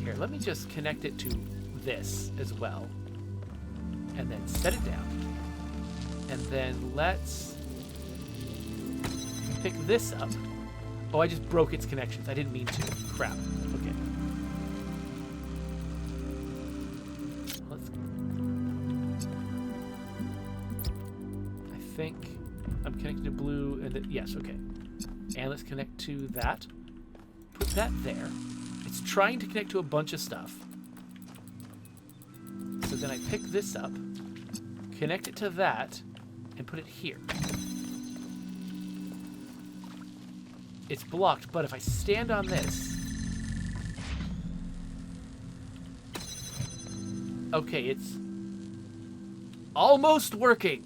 Here, let me just connect it to this as well. And then set it down. And then let's pick this up. Oh, I just broke its connections. I didn't mean to. Crap. Okay. I think I'm connected to blue, and yes, okay. And let's connect to that. Put that there. It's trying to connect to a bunch of stuff. So then I pick this up, connect it to that, and put it here. It's blocked, but if I stand on this... Okay, it's almost working.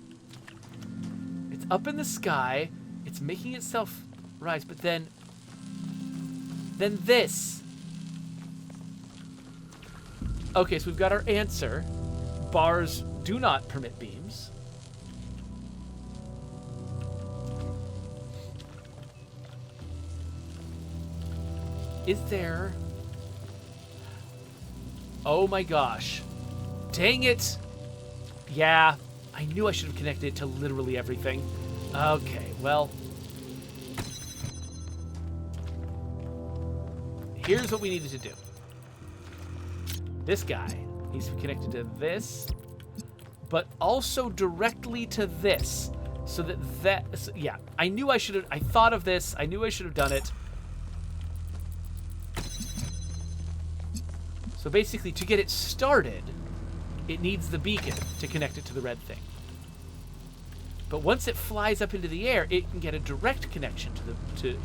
It's up in the sky. It's making itself rise, but then this. Okay, so we've got our answer. Bars do not permit beams. Is there... Oh my gosh. Dang it! Yeah, I knew I should have connected it to literally everything. Okay, well... Here's what we needed to do. This guy needs to be connected to this, but also directly to this. So that... Yeah, I knew I should have... I thought of this. I knew I should have done it. So basically, to get it started, it needs the beacon to connect it to the red thing. But once it flies up into the air, it can get a direct connection to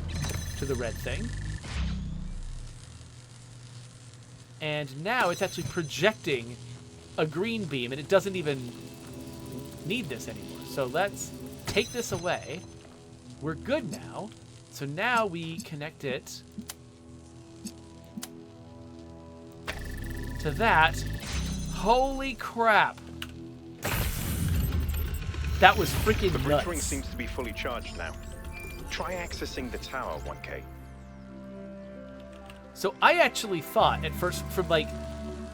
the red thing. And now it's actually projecting a green beam, and it doesn't even need this anymore. So let's take this away. We're good now. So now we connect it to that. Holy crap. That was freaking nuts. The bridge ring seems to be fully charged now. Try accessing the tower, 1K. So I actually thought at first, from like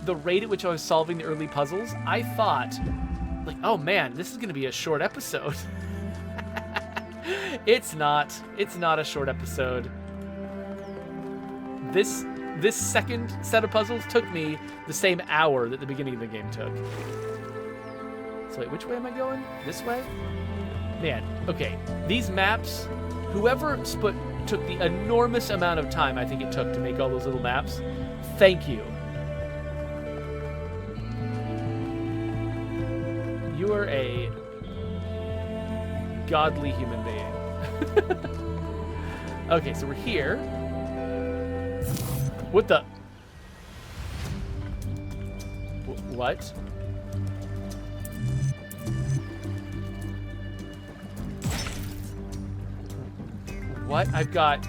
the rate at which I was solving the early puzzles, I thought like, oh man, this is going to be a short episode. It's not a short episode. This second set of puzzles took me the same hour that the beginning of the game took. So wait, which way am I going? This way? Man, okay. These maps, whoever took the enormous amount of time I think it took to make all those little maps, thank you. You are a godly human being. Okay, so we're here. What the? What? What? I've got...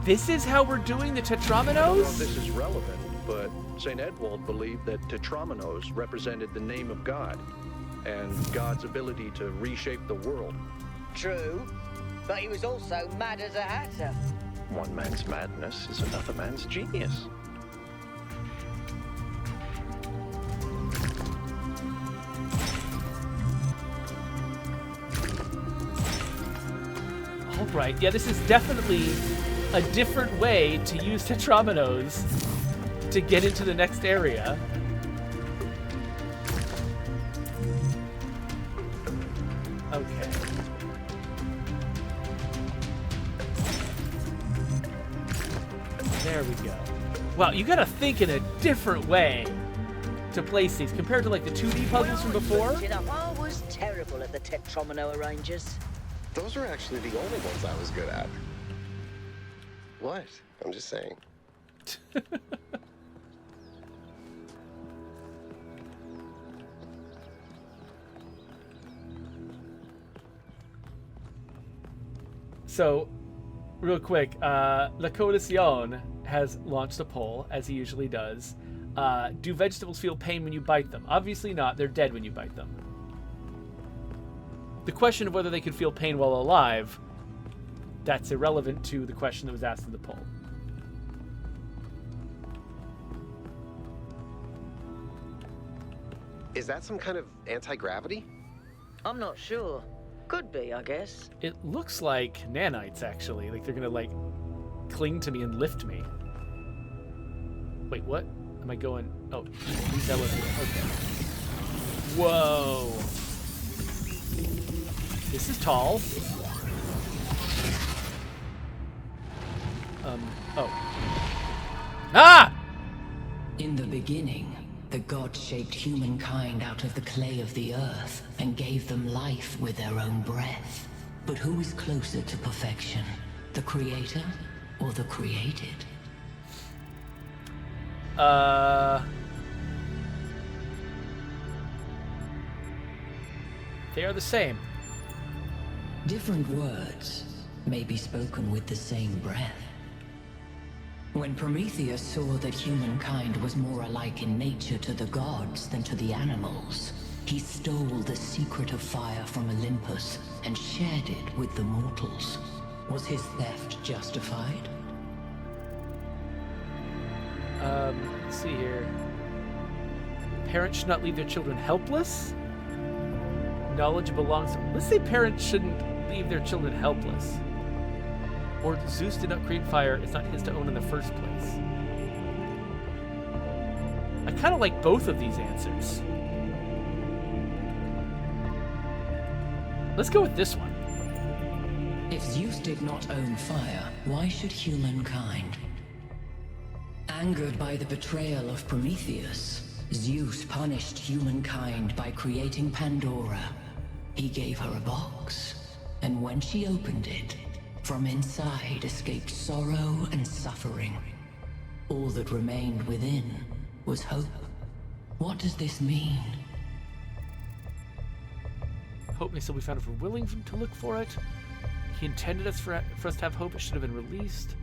This is how we're doing the tetrominoes? Well, this is relevant, but St. Edwald believed that tetrominoes represented the name of God and God's ability to reshape the world. True, but he was also mad as a hatter. One man's madness is another man's genius. All right, yeah, this is definitely a different way to use tetrominoes to get into the next area. Okay. There we go. Wow, you gotta think in a different way to place these compared to like the 2D puzzles from before. I was terrible at the tetromino arrangers. Those are actually the only ones I was good at. What? I'm just saying. So, real quick, La Coalición has launched a poll, as he usually does. Do vegetables feel pain when you bite them? Obviously not. They're dead when you bite them. The question of whether they could feel pain while alive, that's irrelevant to the question that was asked in the poll. Is that some kind of anti-gravity? I'm not sure. Could be, I guess. It looks like nanites, actually. Like they're gonna, like, cling to me and lift me. Wait, what? Am I going? Oh, these elevators. Okay. Whoa. This is tall. Oh. Ah! In the beginning, the gods shaped humankind out of the clay of the earth and gave them life with their own breath. But who is closer to perfection, the creator or the created? They are the same. Different words may be spoken with the same breath. When Prometheus saw that humankind was more alike in nature to the gods than to the animals, he stole the secret of fire from Olympus and shared it with the mortals. Was his theft justified? Let's see here. Parents should not leave their children helpless. Knowledge belongs to... Let's say parents shouldn't leave their children helpless. Or Zeus did not create fire, it's not his to own in the first place. I kind of like both of these answers. Let's go with this one. If Zeus did not own fire, why should humankind? Angered by the betrayal of Prometheus, Zeus punished humankind by creating Pandora. He gave her a box, and when she opened it, from inside escaped sorrow and suffering. All that remained within was hope. What does this mean? Hope may still be found if we're willing to look for it. He intended us for us to have hope. It should have been released.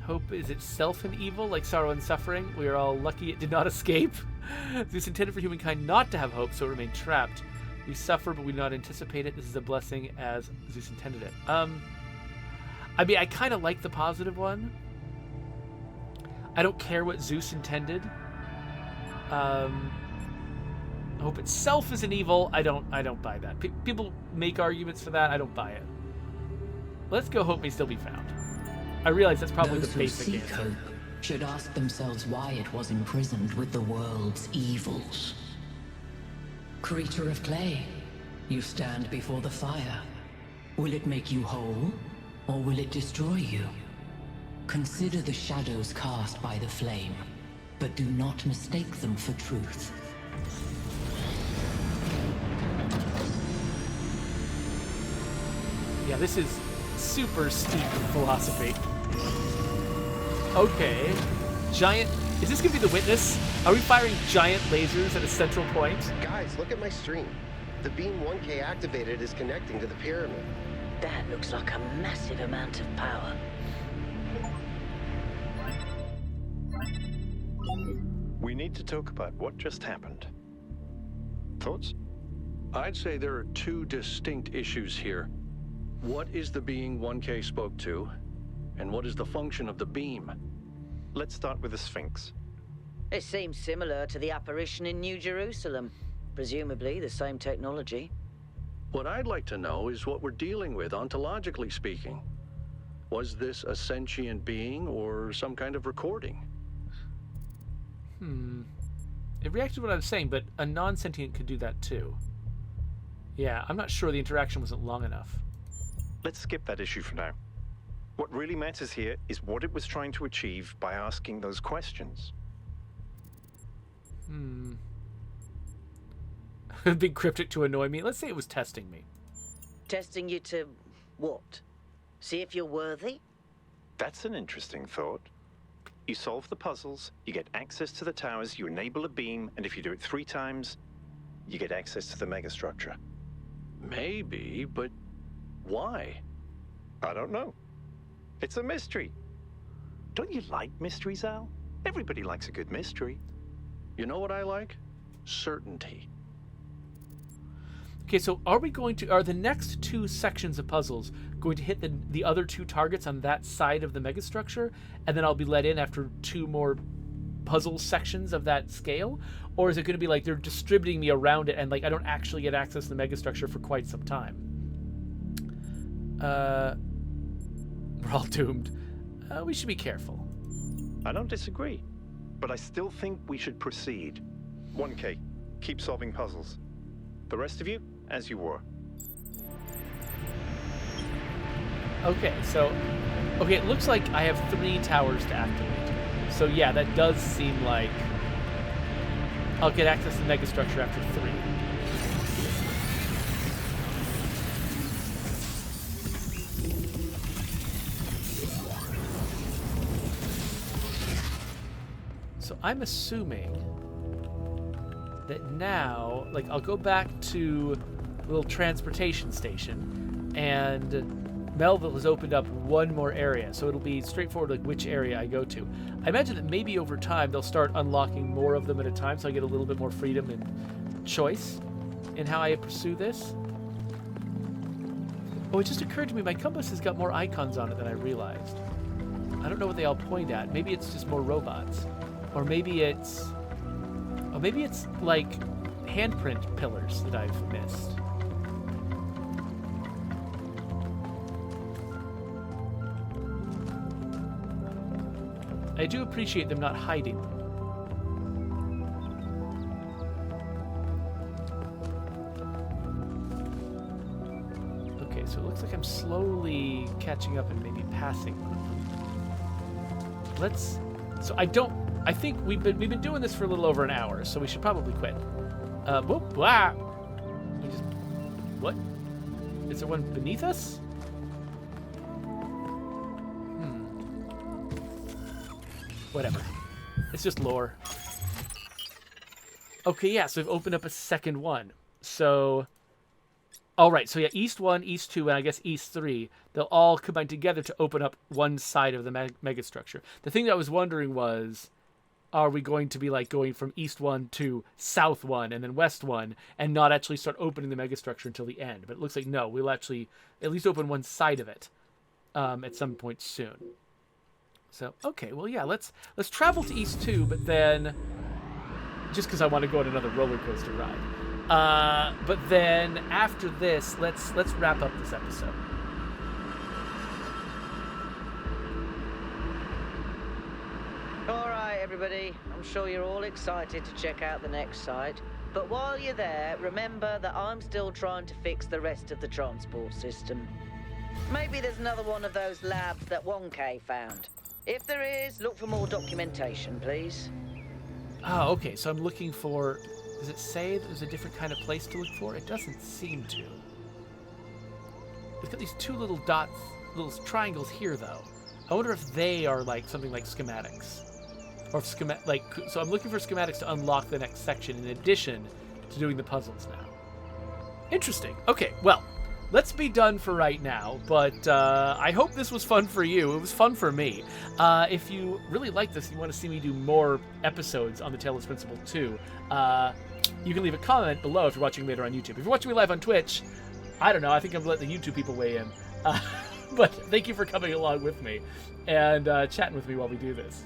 Hope is itself an evil, like sorrow and suffering. We are all lucky it did not escape. Zeus intended for humankind not to have hope, so it remained trapped. We suffer, but we do not anticipate it. This is a blessing as Zeus intended it. I mean, I kind of like the positive one. I don't care what Zeus intended. Hope itself is an evil. I don't buy that. People make arguments for that. I don't buy it. Let's go. Hope may still be found. I realize that's probably Those the basic who seek answer. hope should ask themselves why it was imprisoned with the world's evils. Creature of clay, you stand before the fire. Will it make you whole, or will it destroy you? Consider the shadows cast by the flame, but do not mistake them for truth. Yeah, this is super steep philosophy. Okay. Giant... Is this going to be the witness? Are we firing giant lasers at a central point? Guys, look at my stream. The beam 1K activated is connecting to the pyramid. That looks like a massive amount of power. We need to talk about what just happened. Thoughts? I'd say there are two distinct issues here. What is the being 1K spoke to, and what is the function of the beam? Let's start with the Sphinx. It seems similar to the apparition in New Jerusalem. Presumably the same technology. What I'd like to know is what we're dealing with, ontologically speaking. Was this a sentient being or some kind of recording? It reacted to what I was saying, but a non-sentient could do that too. Yeah, I'm not sure the interaction wasn't long enough. Let's skip that issue for now. What really matters here is what it was trying to achieve by asking those questions. Big cryptic to annoy me. Let's say it was testing me. Testing you to what? See if you're worthy? That's an interesting thought. You solve the puzzles, you get access to the towers, you enable a beam, and if you do it 3 times, you get access to the megastructure. Maybe, but why? I don't know. It's a mystery. Don't you like mysteries, Al? Everybody likes a good mystery. You know what I like? Certainty. Okay, so are the next 2 sections of puzzles going to hit the other 2 targets on that side of the megastructure, and then I'll be let in after 2 more puzzle sections of that scale? Or is it going to be like they're distributing me around it and like I don't actually get access to the megastructure for quite some time? We're all doomed. We should be careful. I don't disagree, but I still think we should proceed. 1K, keep solving puzzles. The rest of you, as you were. Okay, it looks like I have 3 towers to activate. So yeah, that does seem like I'll get access to the megastructure after 3. So I'm assuming that now, like, I'll go back to the little transportation station, and Melville has opened up one more area, so it'll be straightforward, like, which area I go to. I imagine that maybe over time they'll start unlocking more of them at a time, so I get a little bit more freedom and choice in how I pursue this. Oh, it just occurred to me my compass has got more icons on it than I realized. I don't know what they all point at. Maybe it's just more robots. Or maybe it's... Oh, maybe it's like handprint pillars that I've missed. I do appreciate them not hiding them. Okay, so it looks like I'm slowly catching up and maybe passing them. I think we've been doing this for a little over an hour, so we should probably quit. What? Is there one beneath us? Whatever. It's just lore. Okay, yeah, so we've opened up a second one. So, all right, so yeah, East 1, East 2, and I guess East 3, they'll all combine together to open up one side of the megastructure. The thing that I was wondering was, are we going to be like going from East 1 to South 1 and then West 1 and not actually start opening the megastructure until the end? But it looks like no, we'll actually at least open one side of it at some point soon. So, okay, well, yeah, let's travel to East 2, but then... Just because I want to go on another roller coaster ride. But then, after this, let's wrap up this episode. All right, everybody. I'm sure you're all excited to check out the next site. But while you're there, remember that I'm still trying to fix the rest of the transport system. Maybe there's another one of those labs that 1K found. If there is, look for more documentation, please. Oh, okay, so I'm looking for... Does it say that there's a different kind of place to look for? It doesn't seem to. We've got these two little dots, little triangles here, though. I wonder if they are like something like schematics. Or if so I'm looking for schematics to unlock the next section in addition to doing the puzzles now. Interesting. Okay, well, let's be done for right now, but I hope this was fun for you. It was fun for me. If you really like this and you want to see me do more episodes on the Talos Principle 2, you can leave a comment below if you're watching later on YouTube. If you're watching me live on Twitch, I don't know, I think I'm letting the YouTube people weigh in. But thank you for coming along with me and chatting with me while we do this.